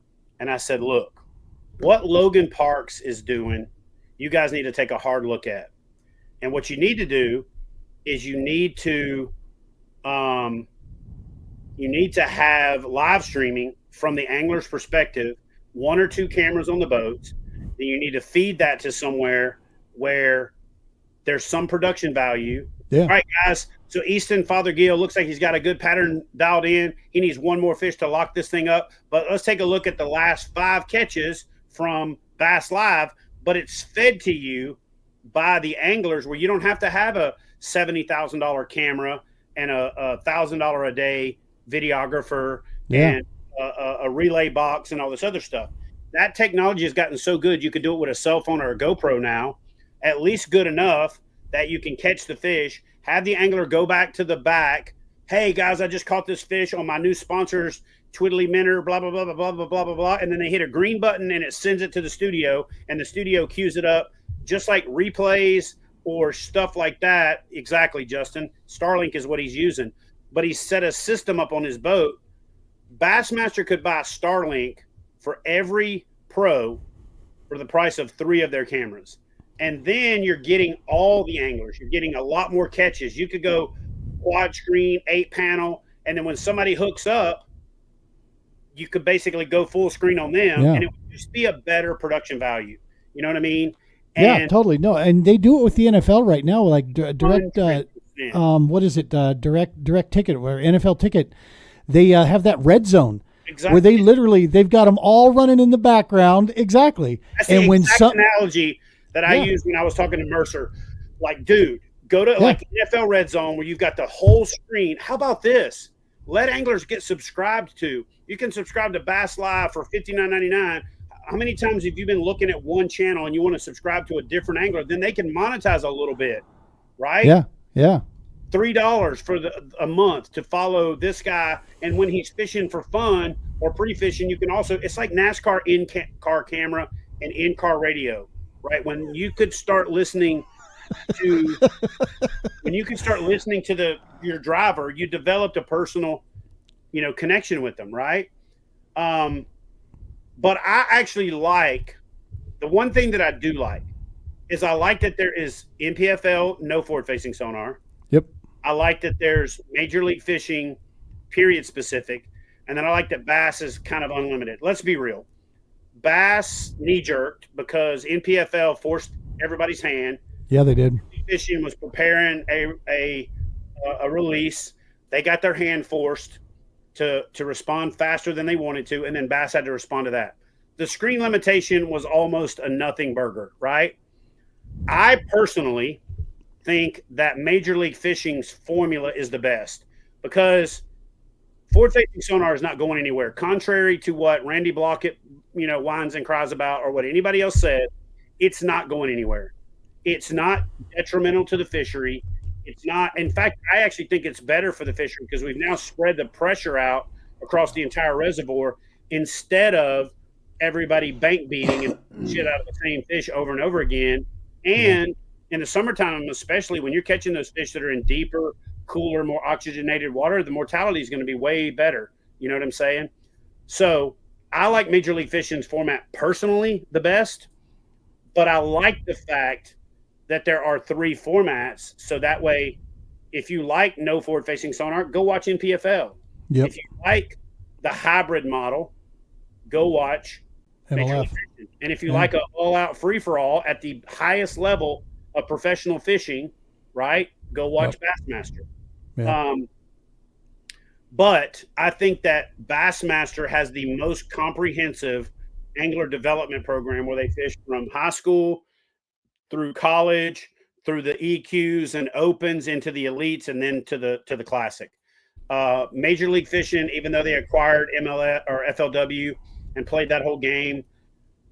and I said, look, what Logan Parks is doing, you guys need to take a hard look at. And what you need to do is you need to have live streaming from the angler's perspective, 1 or 2 cameras on the boats. Then you need to feed that to somewhere where there's some production value. Yeah. All right, guys. So Easton Fothergill looks like he's got a good pattern dialed in. He needs one more fish to lock this thing up. But let's take a look at the last 5 catches from Bass Live. But it's fed to you by the anglers, where you don't have to have a $70,000 camera and a $1,000 a day videographer and a relay box and all this other stuff. That technology has gotten so good, you could do it with a cell phone or a GoPro now, at least good enough that you can catch the fish, have the angler go back to the back. Hey guys, I just caught this fish on my new sponsor's twiddly minter, blah, blah, blah, blah, blah, blah, blah, blah, blah. And then they hit a green button and it sends it to the studio, and the studio queues it up, just like replays or stuff like that. Exactly, Justin. Starlink is what he's using. But he set a system up on his boat. Bassmaster could buy Starlink for every pro for the price of 3 of their cameras. And then you're getting all the anglers. You're getting a lot more catches. You could go quad screen, 8 panel, and then when somebody hooks up, you could basically go full screen on them, and it would just be a better production value. You know what I mean? And totally. No, and they do it with the NFL right now, like direct. What is it? Direct ticket or NFL ticket. They have that red zone. Exactly. Where they've got them all running in the background. Exactly. That's the exact analogy that I used when I was talking to Mercer. Like, dude, go to like NFL Red Zone where you've got the whole screen. How about this? Let anglers get subscribed to. You can subscribe to Bass Live for $59.99. How many times have you been looking at one channel and you want to subscribe to a different angler? Then they can monetize a little bit, right? Yeah, yeah. $3 for a month to follow this guy, and when he's fishing for fun or pre-fishing, you can also. It's like NASCAR in-car camera and in-car radio, right? When you could start listening to your driver, you developed a personal, connection with them, right? But I actually like the one thing that I do like is I like that there is NPFL no forward-facing sonar. Yep. I like that there's Major League Fishing period specific, and then I like that Bass is kind of unlimited. Let's be real. Bass knee-jerked because NPFL forced everybody's hand. Yeah, they did. Fishing was preparing a release. They got their hand forced to respond faster than they wanted to, and then Bass had to respond to that. The screen limitation was almost a nothing burger, right? I personally think that Major League Fishing's formula is the best because forward-facing sonar is not going anywhere. Contrary to what Randy Blockett, whines and cries about, or what anybody else said, it's not going anywhere. It's not detrimental to the fishery. It's not. In fact, I actually think it's better for the fishery because we've now spread the pressure out across the entire reservoir instead of everybody bank beating and shit out of the same fish over and over again. And in the summertime, especially when you're catching those fish that are in deeper, cooler, more oxygenated water, the mortality is going to be way better. You know what I'm saying? So I like Major League Fishing's format personally the best, but I like the fact that there are 3 formats. So that way, if you like no forward-facing sonar, go watch NPFL. Yep. If you like the hybrid model, go watch Major League Fishing. And if you like an all-out free-for-all at the highest level of professional fishing, right, go watch Bassmaster. Yeah. But I think that Bassmaster has the most comprehensive angler development program where they fish from high school through college, through the EQs and opens into the elites, and then to the classic. Major League Fishing, even though they acquired MLS or FLW and played that whole game,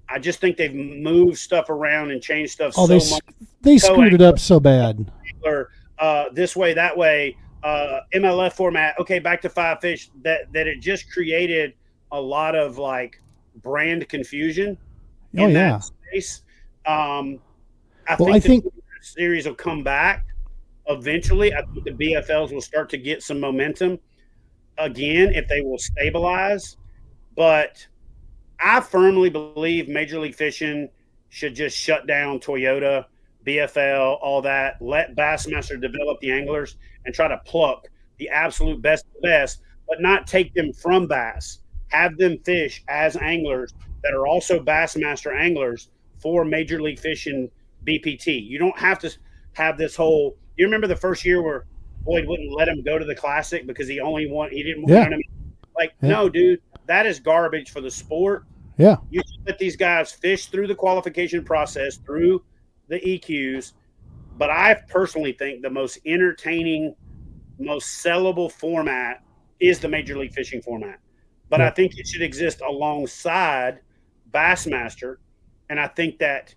I just think they've moved stuff around and changed stuff so much. They screwed it up so bad. This way, that way, MLF format. Okay, back to 5 fish. That it just created a lot of like brand confusion in that space. I think the series will come back eventually. I think the BFLs will start to get some momentum again if they will stabilize. But I firmly believe Major League Fishing should just shut down Toyota, BFL, all that. Let Bassmaster develop the anglers and try to pluck the absolute best of the best, but not take them from Bass. Have them fish as anglers that are also Bassmaster anglers for Major League Fishing BPT. You don't have to have this whole. You remember the first year where Boyd wouldn't let him go to the Classic because he didn't want. You know what I mean? Like, no, dude, that is garbage for the sport. Yeah, you should let these guys fish through the qualification process, through the EQs. But I personally think the most entertaining, most sellable format is the Major League Fishing format. But I think it should exist alongside Bassmaster, and I think that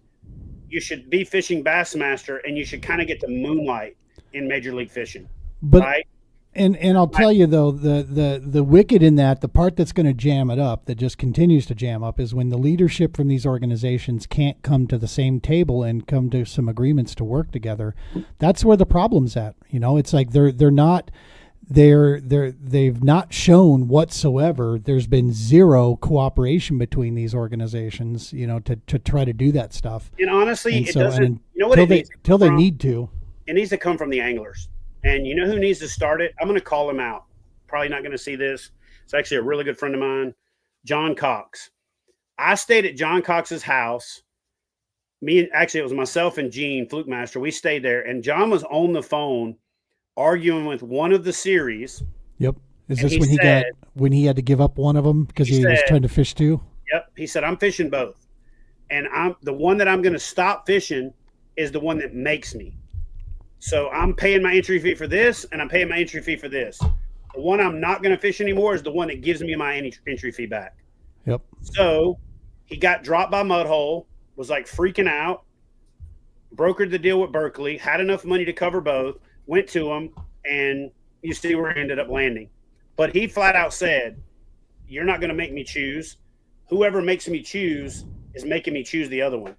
you should be fishing Bassmaster, and you should kind of get to moonlight in Major League Fishing, right? And I'll tell you though, the wicked in that, the part that's going to jam it up, that just continues to jam up, is when the leadership from these organizations can't come to the same table and come to some agreements to work together. That's where the problem's at. It's like they've not shown whatsoever. There's been zero cooperation between these organizations, to try to do that stuff. And honestly, And it so, doesn't. and You know what? until they need to. It needs to come from the anglers. And you know who needs to start it? I'm going to call him out. Probably not going to see this. It's actually a really good friend of mine, John Cox. I stayed at John Cox's house. It was myself and Gene, Fluke Master. We stayed there, and John was on the phone arguing with one of the series. Yep. Is this when he had to give up one of them because he was trying to fish too? Yep. He said, I'm fishing both. And the one that I'm going to stop fishing is the one that makes me. So I'm paying my entry fee for this, and I'm paying my entry fee for this. The one I'm not going to fish anymore is the one that gives me my entry fee back. Yep. So he got dropped by Mudhole, was like freaking out, brokered the deal with Berkeley, had enough money to cover both, went to him, and you see where he ended up landing. But he flat out said, you're not going to make me choose. Whoever makes me choose is making me choose the other one.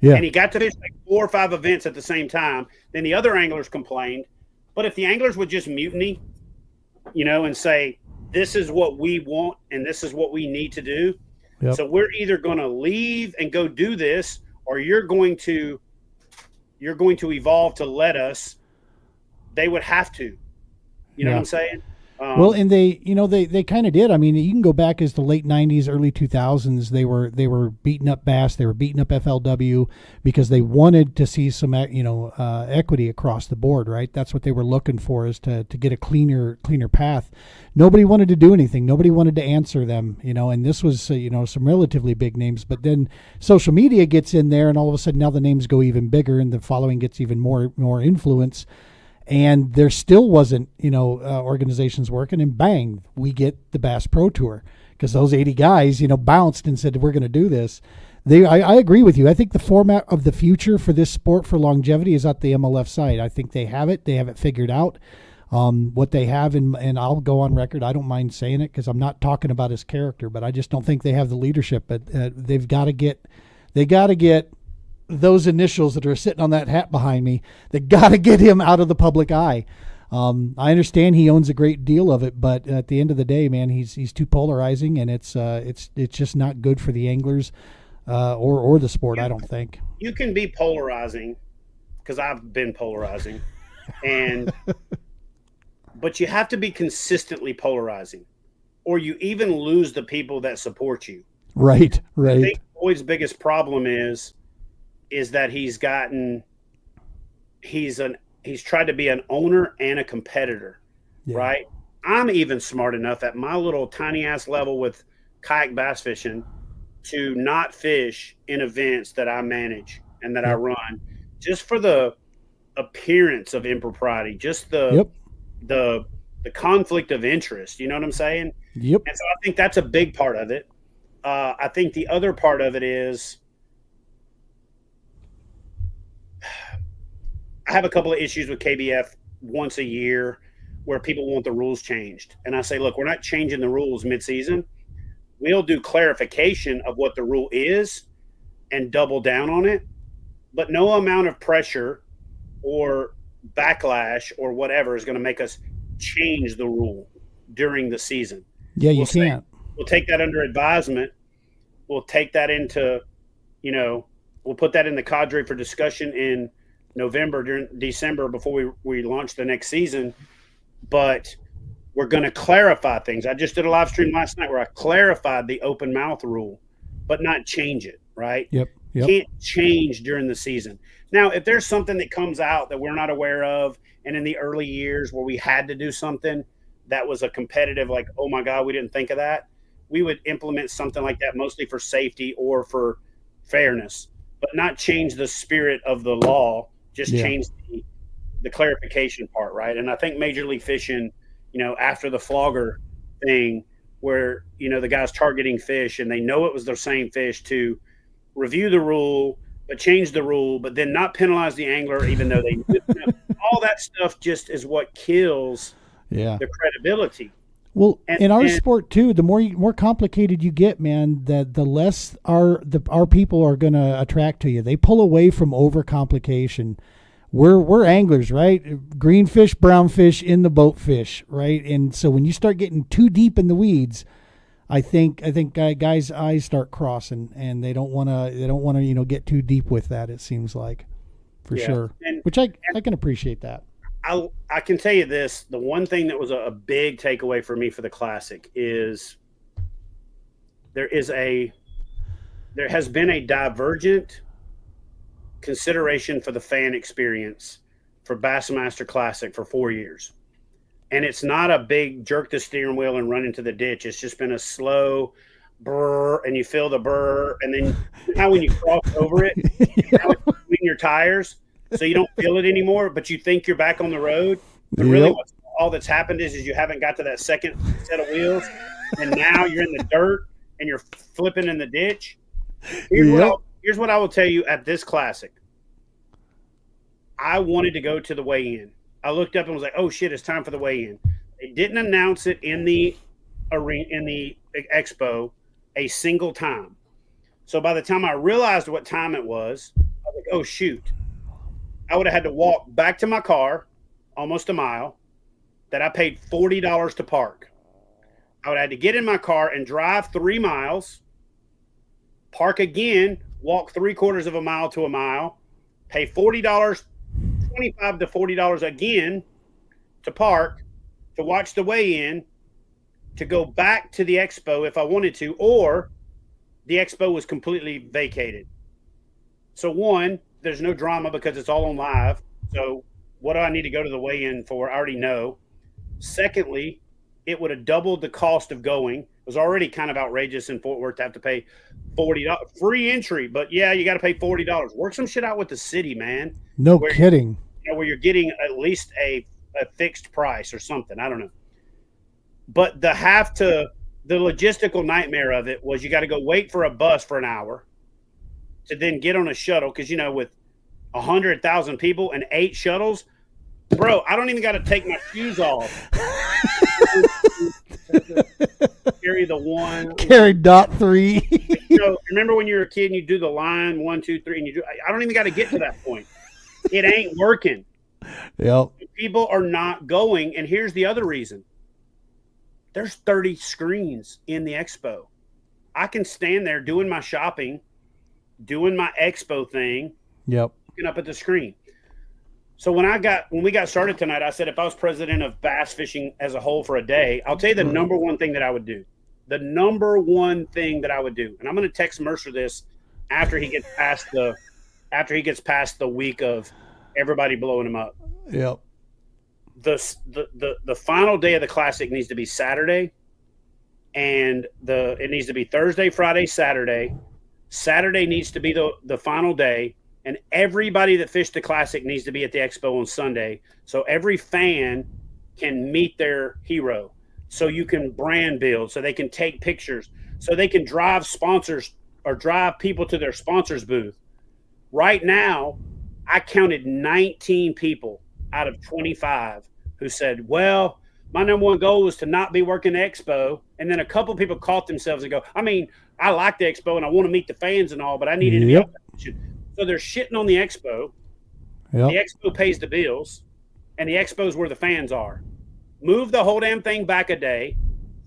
Yeah. And he got to fish like 4 or 5 events at the same time. Then the other anglers complained. But if the anglers would just mutiny, and say, this is what we want and this is what we need to do. Yep. So we're either going to leave and go do this, or you're going to evolve to let us. They would have to. You know what I'm saying? Well, and they kind of did. I mean, you can go back as the late 90s, early 2000s. They were beating up Bass. They were beating up FLW because they wanted to see some, equity across the board, right? That's what they were looking for, is to get a cleaner path. Nobody wanted to do anything. Nobody wanted to answer them, and this was, some relatively big names. But then social media gets in there, and all of a sudden now the names go even bigger and the following gets even more influence. And there still wasn't, organizations working, and bang, we get the Bass Pro Tour, because those 80 guys, bounced and said, we're going to do this. I agree with you. I think the format of the future for this sport for longevity is at the MLF side. I think they have it figured out. What they have, and I'll go on record, I don't mind saying it because I'm not talking about his character, but I just don't think they have the leadership. But they got to get those initials that are sitting on that hat behind me. They got to get him out of the public eye. I understand he owns a great deal of it, but at the end of the day, man, he's too polarizing, and it's just not good for the anglers or the sport. I don't think you can be polarizing, because I've been polarizing, but you have to be consistently polarizing, or you even lose the people that support you. Right. I think Boyd's biggest problem is that he's tried to be an owner and a competitor, right? I'm even smart enough at my little tiny ass level with kayak bass fishing to not fish in events that I manage and that I run, just for the appearance of impropriety, just the conflict of interest. You know what I'm saying? Yep. And so I think that's a big part of it. I think the other part of it is, I have a couple of issues with KBF once a year where people want the rules changed. And I say, look, we're not changing the rules mid-season. We'll do clarification of what the rule is and double down on it. But no amount of pressure or backlash or whatever is going to make us change the rule during the season. Yeah, you can't. We'll take that under advisement. We'll take that into, we'll put that in the cadre for discussion in November, during December, before we launch the next season. But we're going to clarify things. I just did a live stream last night where I clarified the open mouth rule, but not change it, right? Yep. Can't change during the season. Now, if there's something that comes out that we're not aware of, and in the early years where we had to do something that was a competitive, like, oh my God, we didn't think of that, we would implement something like that, mostly for safety or for fairness, but not change the spirit of the law. Just change the clarification part, right? And I think Major League Fishing, after the flogger thing, where, the guy's targeting fish and they know it was their same fish, to review the rule, but change the rule, but then not penalize the angler even though they all that stuff just is what kills Yeah. the credibility. Well, And, in our and sport too, the more complicated you get, man, the less our people are going to attract to you. They pull away from overcomplication. We're anglers, right? Green fish, brown fish in the boat fish, right? And so when you start getting too deep in the weeds, I think guys' eyes start crossing, and they don't want to get too deep with that. It seems like, for yeah, sure, and which I can appreciate that. I can tell you this: the one thing that was a big takeaway for me for the Classic is there has been a divergent consideration for the fan experience for Bassmaster Classic for 4 years. And it's not a big jerk the steering wheel and run into the ditch. It's just been a slow burr, and you feel the burr. And then how when you cross over it, now it's between your tires, so you don't feel it anymore, but you think you're back on the road. But really all that's happened is you haven't got to that second set of wheels, and now you're in the dirt and you're flipping in the ditch. Here's what I will tell you at this Classic. I wanted to go to the weigh-in. I looked up and was like, "Oh shit, it's time for the weigh-in." They didn't announce it in the arena, in the expo, a single time. So by the time I realized what time it was, I was like, "Oh shoot!" I would have had to walk back to my car, almost a mile, that I paid $40 to park. I would have had to get in my car and drive 3 miles, park again, walk 3/4 of a mile to a mile, pay $40, $25 to $40 again to park, to watch the weigh-in, to go back to the expo if I wanted to, or the expo was completely vacated. So one, there's no drama because it's all on live. So what do I need to go to the weigh-in for? I already know. Secondly, it would have doubled the cost of going. It was already kind of outrageous in Fort Worth to have to pay $40 free entry, but yeah, you got to pay $40. Work some shit out with the city, man. No kidding. Where you're getting at least a fixed price or something. I don't know. But the logistical nightmare of it was you got to go wait for a bus for an hour to then get on a shuttle, because with 100,000 people and 8 shuttles, bro, I don't even got to take my shoes off. Carry the one. Carry .3. Remember when you were a kid and you do the line 1, 2, 3, and I don't even got to get to that point. It ain't working. Yep. People are not going, and here's the other reason. There's 30 screens in the expo. I can stand there doing my shopping, doing my expo thing. Yep. Looking up at the screen. So when we got started tonight, I said if I was president of bass fishing as a whole for a day, I'll tell you the number one thing that I would do. The number one thing that I would do, and I'm going to text Mercer this after he gets past the week of everybody blowing him up. Yep. The final day of the Classic needs to be Saturday, and it needs to be Thursday, Friday, Saturday. Saturday needs to be the final day, and everybody that fished the Classic needs to be at the expo on Sunday, so every fan can meet their hero, so you can brand build, so they can take pictures, so they can drive sponsors or drive people to their sponsors booth. Right now, I counted 19 people out of 25 who said, well, my number one goal was to not be working the expo. And then a couple people caught themselves and go, I mean, I like the expo and I want to meet the fans and all, but I needed to be up there. So they're shitting on the expo. Yep. The expo pays the bills, and the expo is where the fans are. Move the whole damn thing back a day.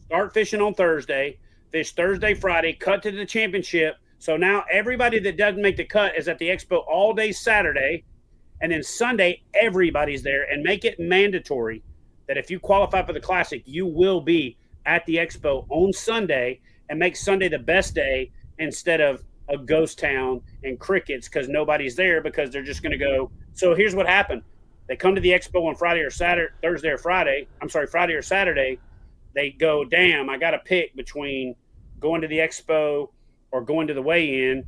Start fishing on Thursday. Fish Thursday, Friday. Cut to the championship. So now everybody that doesn't make the cut is at the expo all day Saturday. And then Sunday, everybody's there. And make it mandatory that if you qualify for the Classic, you will be at the expo on Sunday, and make Sunday the best day instead of a ghost town and crickets because nobody's there because they're just going to go. So here's what happened. They come to the expo on Friday or Saturday, Friday or Saturday. They go, damn, I got to pick between going to the expo or going to the weigh-in.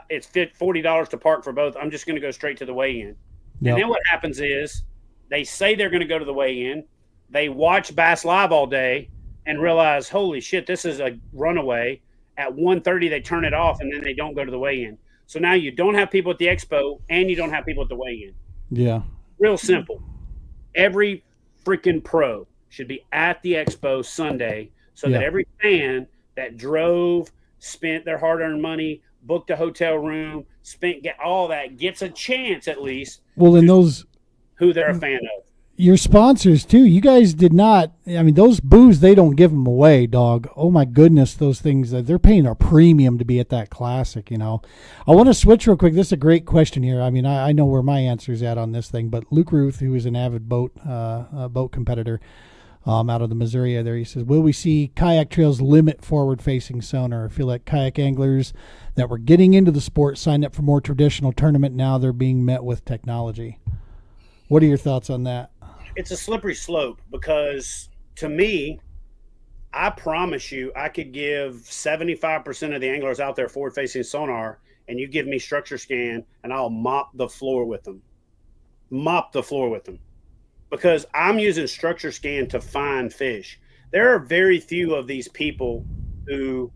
It's $40 to park for both. I'm just going to go straight to the weigh-in. Yep. And then what happens is they say they're going to go to the weigh-in. They watch Bass Live all day and realize, holy shit, this is a runaway. At 1:30, they turn it off, and then they don't go to the weigh-in. So now you don't have people at the expo, and you don't have people at the weigh-in. Yeah. Real simple. Every freaking pro should be at the expo Sunday so Yeah. that every fan that drove, spent their hard-earned money, booked a hotel room, get all that, gets a chance at least Well, in to those, who they're a fan of. your sponsors too, you guys did not, I mean, those booths, they don't give them away, dog. Oh my goodness, those things, they're paying a premium to be at that classic, you know. I want to switch real quick. This is a great question here. I mean, I know where my answer's at on this thing, but Luke Ruth, who is an avid boat competitor out of the Missouri there, he says, will we see kayak trails limit forward-facing sonar? I feel like kayak anglers that were getting into the sport signed up for more traditional tournament. Now they're being met with technology. What are your thoughts on that? It's a slippery slope because to me, I promise you, I could give 75% of the anglers out there forward-facing sonar, and you give me structure scan, and I'll mop the floor with them. Mop the floor with them. Because I'm using structure scan to find fish. There are very few of these people who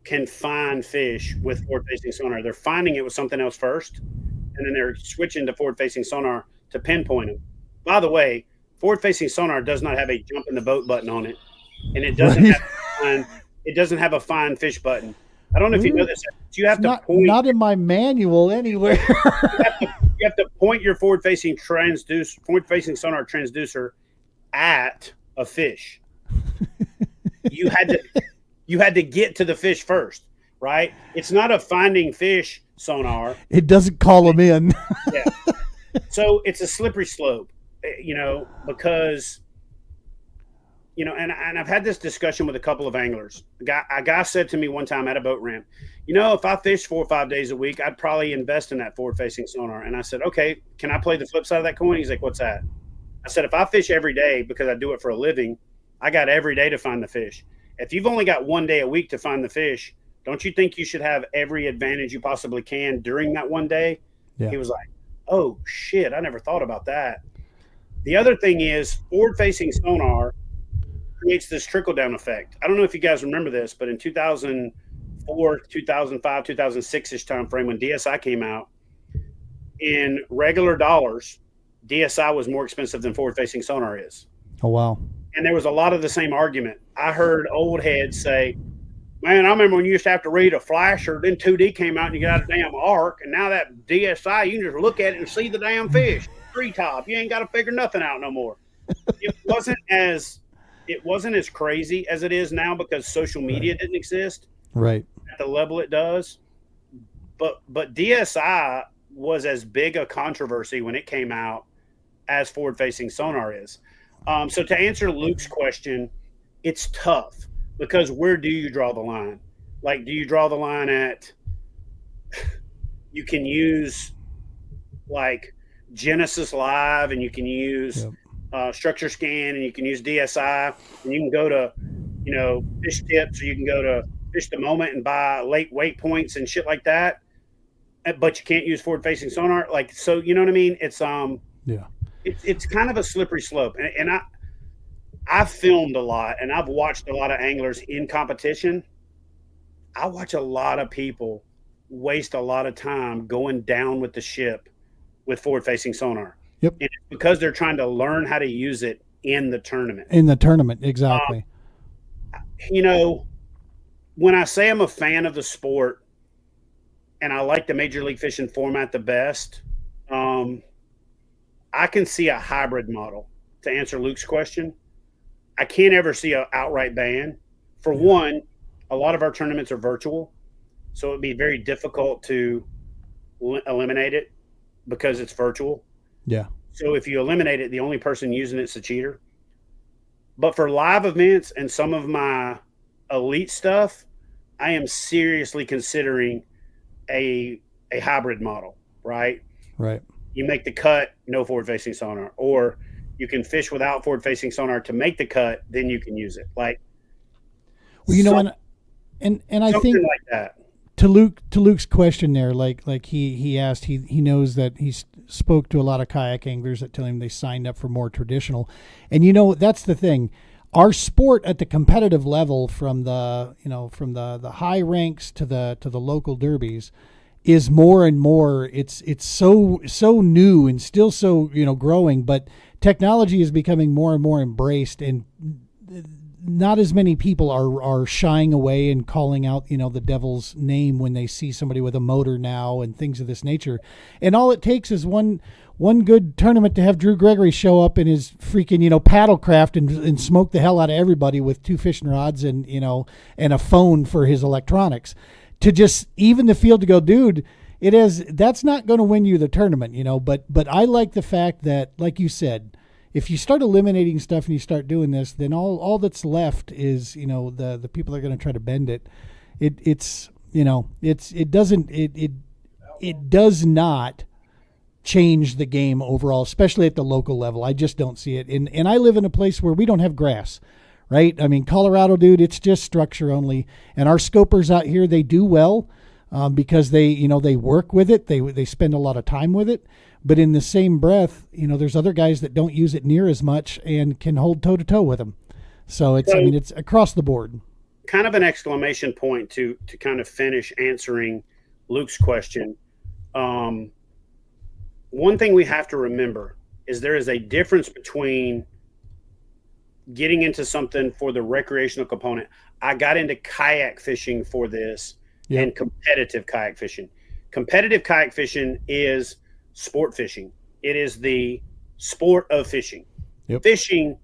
can find fish with forward-facing sonar. They're finding it with something else first, and then they're switching to forward-facing sonar to pinpoint them. By the way, forward-facing sonar does not have a jump in the boat button on it, and it doesn't have a find fish button. I don't know if you know this. You have to point. Not in my manual anywhere. You have to point your forward-facing sonar transducer at a fish. You had to get to the fish first, right? It's not a finding fish sonar. It doesn't call them in. Yeah. So it's a slippery slope, because, and I've had this discussion with a couple of anglers. A guy said to me one time at a boat ramp, if I fish 4 or 5 days a week, I'd probably invest in that forward-facing sonar. And I said, okay, can I play the flip side of that coin? He's like, what's that? I said, if I fish every day because I do it for a living, I got every day to find the fish. If you've only got 1 day a week to find the fish, don't you think you should have every advantage you possibly can during that 1 day? Yeah. He was like, oh, shit, I never thought about that. The other thing is forward-facing sonar creates this trickle-down effect. I don't know if you guys remember this, but in 2004, 2005, 2006-ish time frame when DSI came out, in regular dollars, DSI was more expensive than forward-facing sonar is. Oh, wow. And there was a lot of the same argument. I heard old heads say, man, I remember when you used to have to read a flasher, then 2D came out and you got a damn arc, and now that DSI, you can just look at it and see the damn fish. Treetop. You ain't got to figure nothing out no more. It wasn't as crazy as it is now because social media didn't exist. Right. At the level it does. But DSI was as big a controversy when it came out as forward-facing sonar is. So to answer Luke's question, it's tough because where do you draw the line? Like, do you draw the line at you can use like Genesis Live and you can use structure scan and you can use DSI and you can go to, Fish Tips, or you can go to Fish the Moment and buy late weight points and shit like that. But you can't use forward-facing sonar. Like, so, you know what I mean? It's it's kind of a slippery slope. And I've filmed a lot and I've watched a lot of anglers in competition. I watch a lot of people waste a lot of time going down with the ship with forward-facing sonar. Yep. And it's because they're trying to learn how to use it in the tournament. Exactly. When I say I'm a fan of the sport and I like the Major League Fishing format the best, I can see a hybrid model. To answer Luke's question, I can't ever see an outright ban. For one, a lot of our tournaments are virtual, so it'd be very difficult to eliminate it because it's virtual. Yeah. So if you eliminate it, the only person using it's a cheater. But for live events and some of my elite stuff, I am seriously considering a hybrid model, right? Right. You make the cut, no forward-facing sonar, or you can fish without forward-facing sonar to make the cut, then you can use it. Like, well, and I think like that. To Luke's question there, like he asked, he knows that he spoke to a lot of kayak anglers that tell him they signed up for more traditional, and that's the thing. Our sport at the competitive level, from the high ranks to the local derbies, is more and more. It's so new and still so growing. But technology is becoming more and more embraced, and not as many people are shying away and calling out, the devil's name when they see somebody with a motor now and things of this nature. And all it takes is one good tournament to have Drew Gregory show up in his freaking, paddlecraft and smoke the hell out of everybody with 2 fishing rods and a phone for his electronics, to just even the field to go, dude, that's not going to win you the tournament, but I like the fact that, like you said, if you start eliminating stuff and you start doing this, then all that's left is, the people that are going to try to bend it. It does not change the game overall, especially at the local level. I just don't see it. And I live in a place where we don't have grass, right? I mean, Colorado, dude, it's just structure only. And our scopers out here, they do well because they work with it. They spend a lot of time with it. But in the same breath, there's other guys that don't use it near as much and can hold toe to toe with them. So it's across the board. Kind of an exclamation point to kind of finish answering Luke's question. One thing we have to remember is there is a difference between getting into something for the recreational component. I got into kayak fishing for this. Yep. And competitive kayak fishing. Competitive kayak fishing is sport fishing. It is the sport of fishing. Yep. Fishing,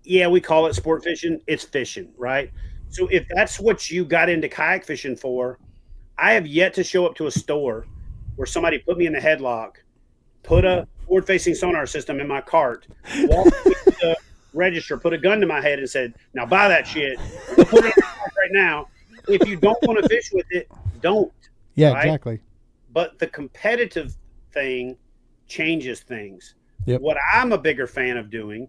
yeah, we call it sport fishing. It's fishing, right? So if that's what you got into kayak fishing for, I have yet to show up to a store where somebody put me in the headlock, put a forward-facing sonar system in my cart, walked me to the register, put a gun to my head and said, now buy that shit. Put it in my cart right now. If you don't want to fish with it, don't. Yeah, right? Exactly. But the competitive thing changes things. Yep. What I'm a bigger fan of doing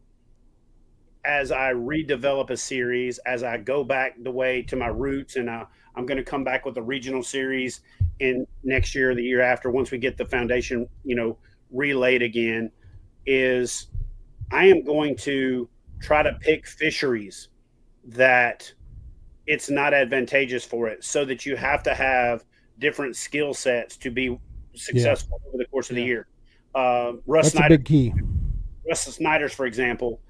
as I redevelop a series, as I go back the way to my roots, and I'm going to come back with a regional series in next year or the year after, once we get the foundation, relayed again, is I am going to try to pick fisheries that it's not advantageous for it, so that you have to have different skill sets to be successful over the course of the year. That's a big key. Russ Snyder's, for example,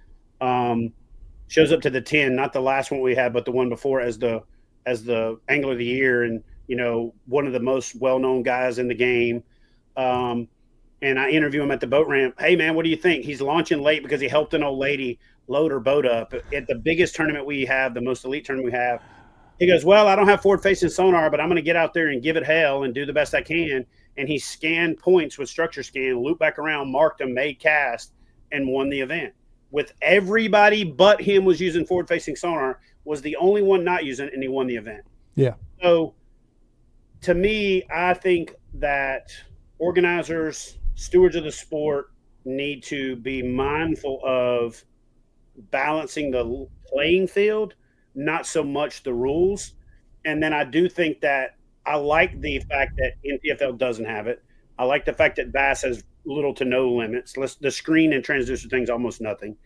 shows up to the 10, not the last one we had, but the one before, as the angler of the year, and one of the most well-known guys in the game. And I interview him at the boat ramp. Hey man, what do you think? He's launching late because he helped an old lady load her boat up at the biggest tournament we have, the most elite tournament we have. He goes, well, I don't have forward-facing sonar, but I'm going to get out there and give it hell and do the best I can. And he scanned points with structure scan, looped back around, marked them, made cast, and won the event. With everybody but him was using forward-facing sonar, was the only one not using it, and he won the event. Yeah. So to me, I think that organizers, stewards of the sport, need to be mindful of balancing the playing field, not so much the rules. And then I do think that I like the fact that NPFL doesn't have it. I like the fact that Bass has little to no limits. The screen and transducer thing's almost nothing.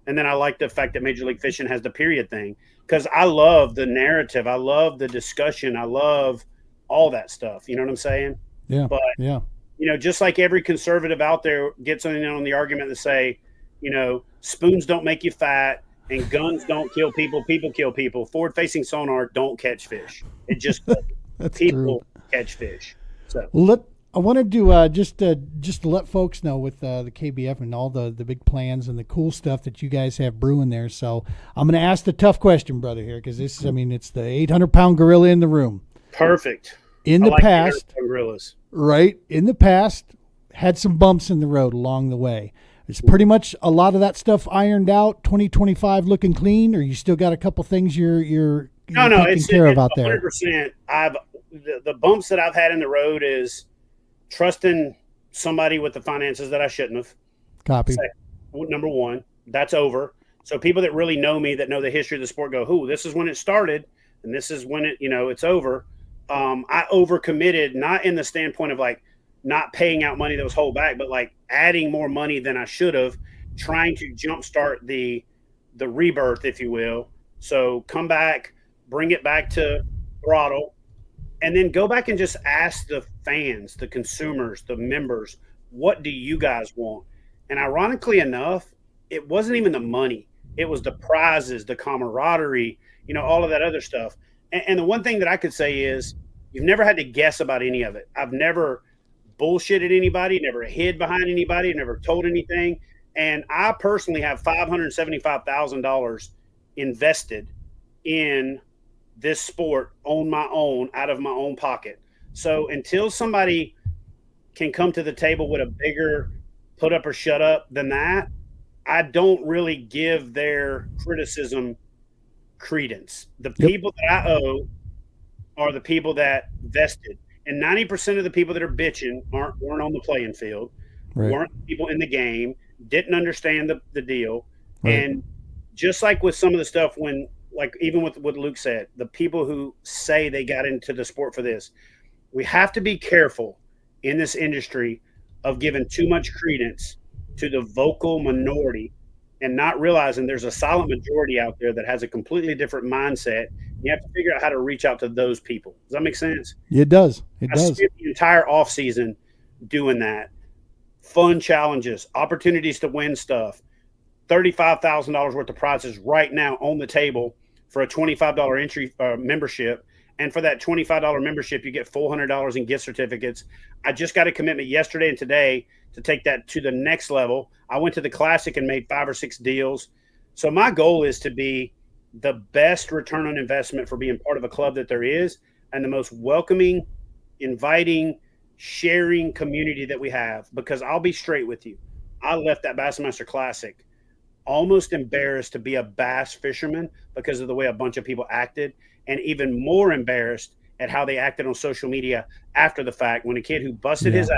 And then I like the fact that Major League Fishing has the period thing, because I love the narrative. I love the discussion. I love all that stuff. You know what I'm saying? Yeah. But, just like every conservative out there gets on the argument to say, spoons don't make you fat and guns don't kill people. People kill people. Forward-facing sonar don't catch fish. It just people catch fish. So I wanted to just to let folks know with the KBF and all the big plans and the cool stuff that you guys have brewing there. So I'm going to ask the tough question, brother, here, because it's the 800-pound gorilla in the room. Perfect. In the past, gorillas. Right. In the past, had some bumps in the road along the way. Is pretty much a lot of that stuff ironed out, 2025 looking clean, or you still got a couple things you're taking care of out there? 100%. The bumps that I've had in the road is trusting somebody with the finances that I shouldn't have. Copy. Number one, that's over. So people that really know me, that know the history of the sport, go, this is when it started, and this is when it's over. I overcommitted, not in the standpoint of like not paying out money that was held back, but like adding more money than I should have, trying to jumpstart the rebirth, if you will. So come back, bring it back to throttle, and then go back and just ask the fans, the consumers, the members, what do you guys want? And ironically enough, it wasn't even the money. It was the prizes, the camaraderie, all of that other stuff. And the one thing that I could say is you've never had to guess about any of it. I've never bullshitted anybody, never hid behind anybody, never told anything. And I personally have $575,000 invested in this sport on my own, out of my own pocket. So until somebody can come to the table with a bigger put up or shut up than that, I don't really give their criticism credence. The people that I owe are the people that vested. And 90% of the people that are bitching weren't on the playing field, weren't people in the game, didn't understand the deal. And just like with some of the stuff even with what Luke said, the people who say they got into the sport for this, we have to be careful in this industry of giving too much credence to the vocal minority and not realizing there's a silent majority out there that has a completely different mindset. You have to figure out how to reach out to those people. Does that make sense? It does. I spent the entire off season doing that. Fun challenges, opportunities to win stuff, $35,000 worth of prizes right now on the table for a $25 entry membership. And for that $25 membership, you get $400 in gift certificates. I just got a commitment yesterday and today to take that to the next level. I went to the Classic and made 5 or 6 deals. So my goal is to be the best return on investment for being part of a club that there is, and the most welcoming, inviting, sharing community that we have. Because I'll be straight with you, I left that Bassmaster Classic almost embarrassed to be a bass fisherman because of the way a bunch of people acted, and even more embarrassed at how they acted on social media after the fact, when a kid who busted his ass,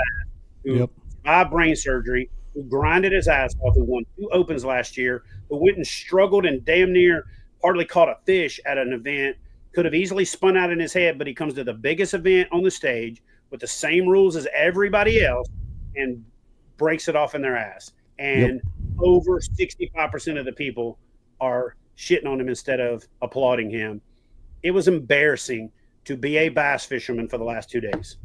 who survived brain surgery, who grinded his ass off, who won 2 opens last year, who went and struggled and damn near hardly caught a fish at an event, could have easily spun out in his head, but he comes to the biggest event on the stage with the same rules as everybody else and breaks it off in their ass. And over 65% of the people are shitting on him instead of applauding him. It was embarrassing to be a bass fisherman for the last 2 days.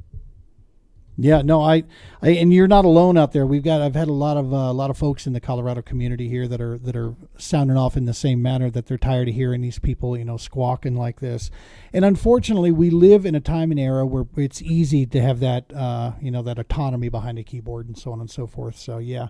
Yeah, no, I and you're not alone out there. I've had a lot of folks in the Colorado community here that are sounding off in the same manner, that they're tired of hearing these people, squawking like this. And unfortunately, we live in a time and era where it's easy to have that, that autonomy behind a keyboard and so on and so forth. So yeah.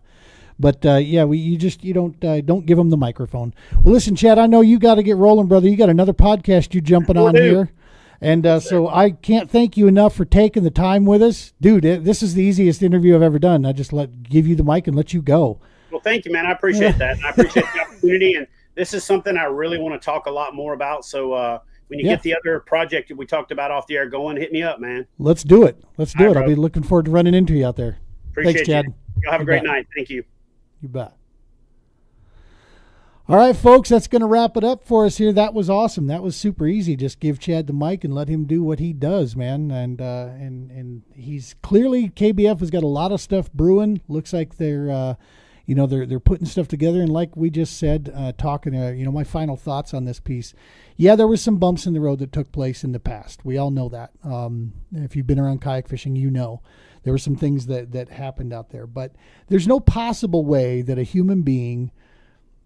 But you don't give them the microphone. Well, listen, Chad, I know you got to get rolling, brother. You got another podcast you jumping on here. And so I can't thank you enough for taking the time with us. Dude, this is the easiest interview I've ever done. I just give you the mic and let you go. Well, thank you, man. I appreciate that. I appreciate the opportunity. And this is something I really want to talk a lot more about. So when you get the other project that we talked about off the air going, hit me up, man. Let's do it. I'll be looking forward to running into you out there. Appreciate Thanks, Chad. You'll have a great night. Thank you. You bet. All right, folks, that's going to wrap it up for us here. That was awesome. That was super easy. Just give Chad the mic and let him do what he does, man. And he's clearly, KBF has got a lot of stuff brewing. Looks like they're putting stuff together. And like we just said, my final thoughts on this piece. Yeah, there was some bumps in the road that took place in the past. We all know that. If you've been around kayak fishing, there were some things that happened out there. But there's no possible way that a human being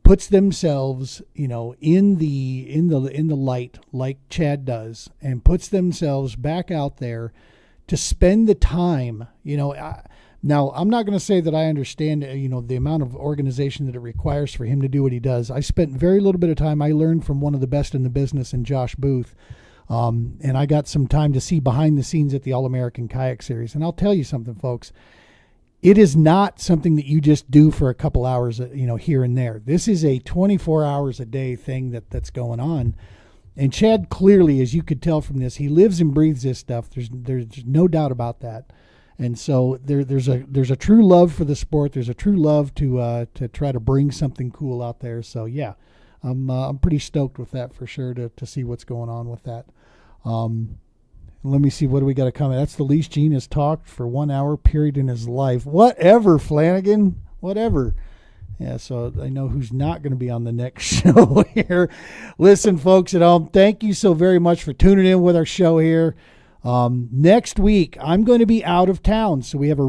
puts themselves, in the light like Chad does, and puts themselves back out there to spend the time. Now, I'm not going to say that I understand, the amount of organization that it requires for him to do what he does. I spent very little bit of time. I learned from one of the best in the business, in Josh Booth, and I got some time to see behind the scenes at the All-American Kayak Series. And I'll tell you something, folks. It is not something that you just do for a couple hours, here and there. This is a 24 hours a day thing that's going on. And Chad clearly, as you could tell from this, he lives and breathes this stuff. There's no doubt about that. And so there's a true love for the sport. There's a true love to try to bring something cool out there. So yeah, I'm pretty stoked with that for sure to see what's going on with that. Let me see, what do we got to comment? That's the least Gene has talked for 1 hour period in his life. Whatever, Flanagan. Whatever. Yeah, so I know who's not going to be on the next show here. Listen, folks at home, thank you so very much for tuning in with our show here. Next week, I'm going to be out of town, so we have a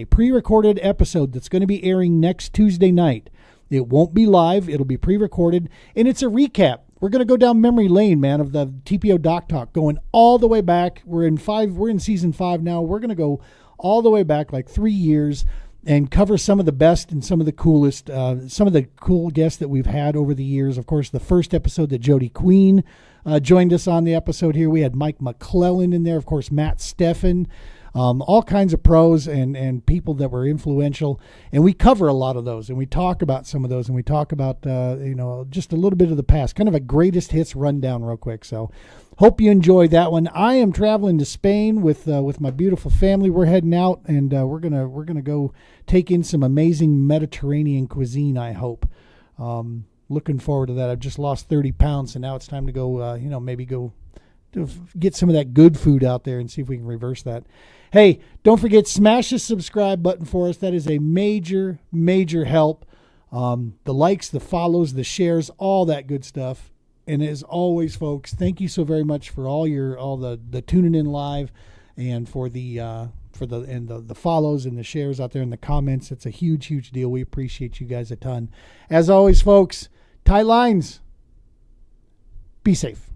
pre-recorded episode that's going to be airing next Tuesday night. It won't be live. It'll be pre-recorded, and it's a recap. We're going to go down memory lane, man, of the TPO Doc Talk, going all the way back. We're in season 5 now. We're going to go all the way back like 3 years and cover some of the best and some of the coolest, some of the cool guests that we've had over the years. Of course, the first episode that Jody Queen joined us on the episode here. We had Mike McClellan in there, of course, Matt Steffen, all kinds of pros and people that were influential. And we cover a lot of those, and we talk about some of those, and we talk about, just a little bit of the past, kind of a greatest hits rundown real quick. So hope you enjoyed that one. I am traveling to Spain with my beautiful family. We're heading out, and we're gonna go take in some amazing Mediterranean cuisine, I hope. Looking forward to that. I've just lost 30 pounds, and now it's time to go, maybe go to get some of that good food out there and see if we can reverse that. Hey, don't forget, smash the subscribe button for us. That is a major, major help. The likes, the follows, the shares, all that good stuff. And as always, folks, thank you so very much for all the tuning in live, and for the follows and the shares out there and the comments. It's a huge, huge deal. We appreciate you guys a ton. As always, folks, tight lines. Be safe.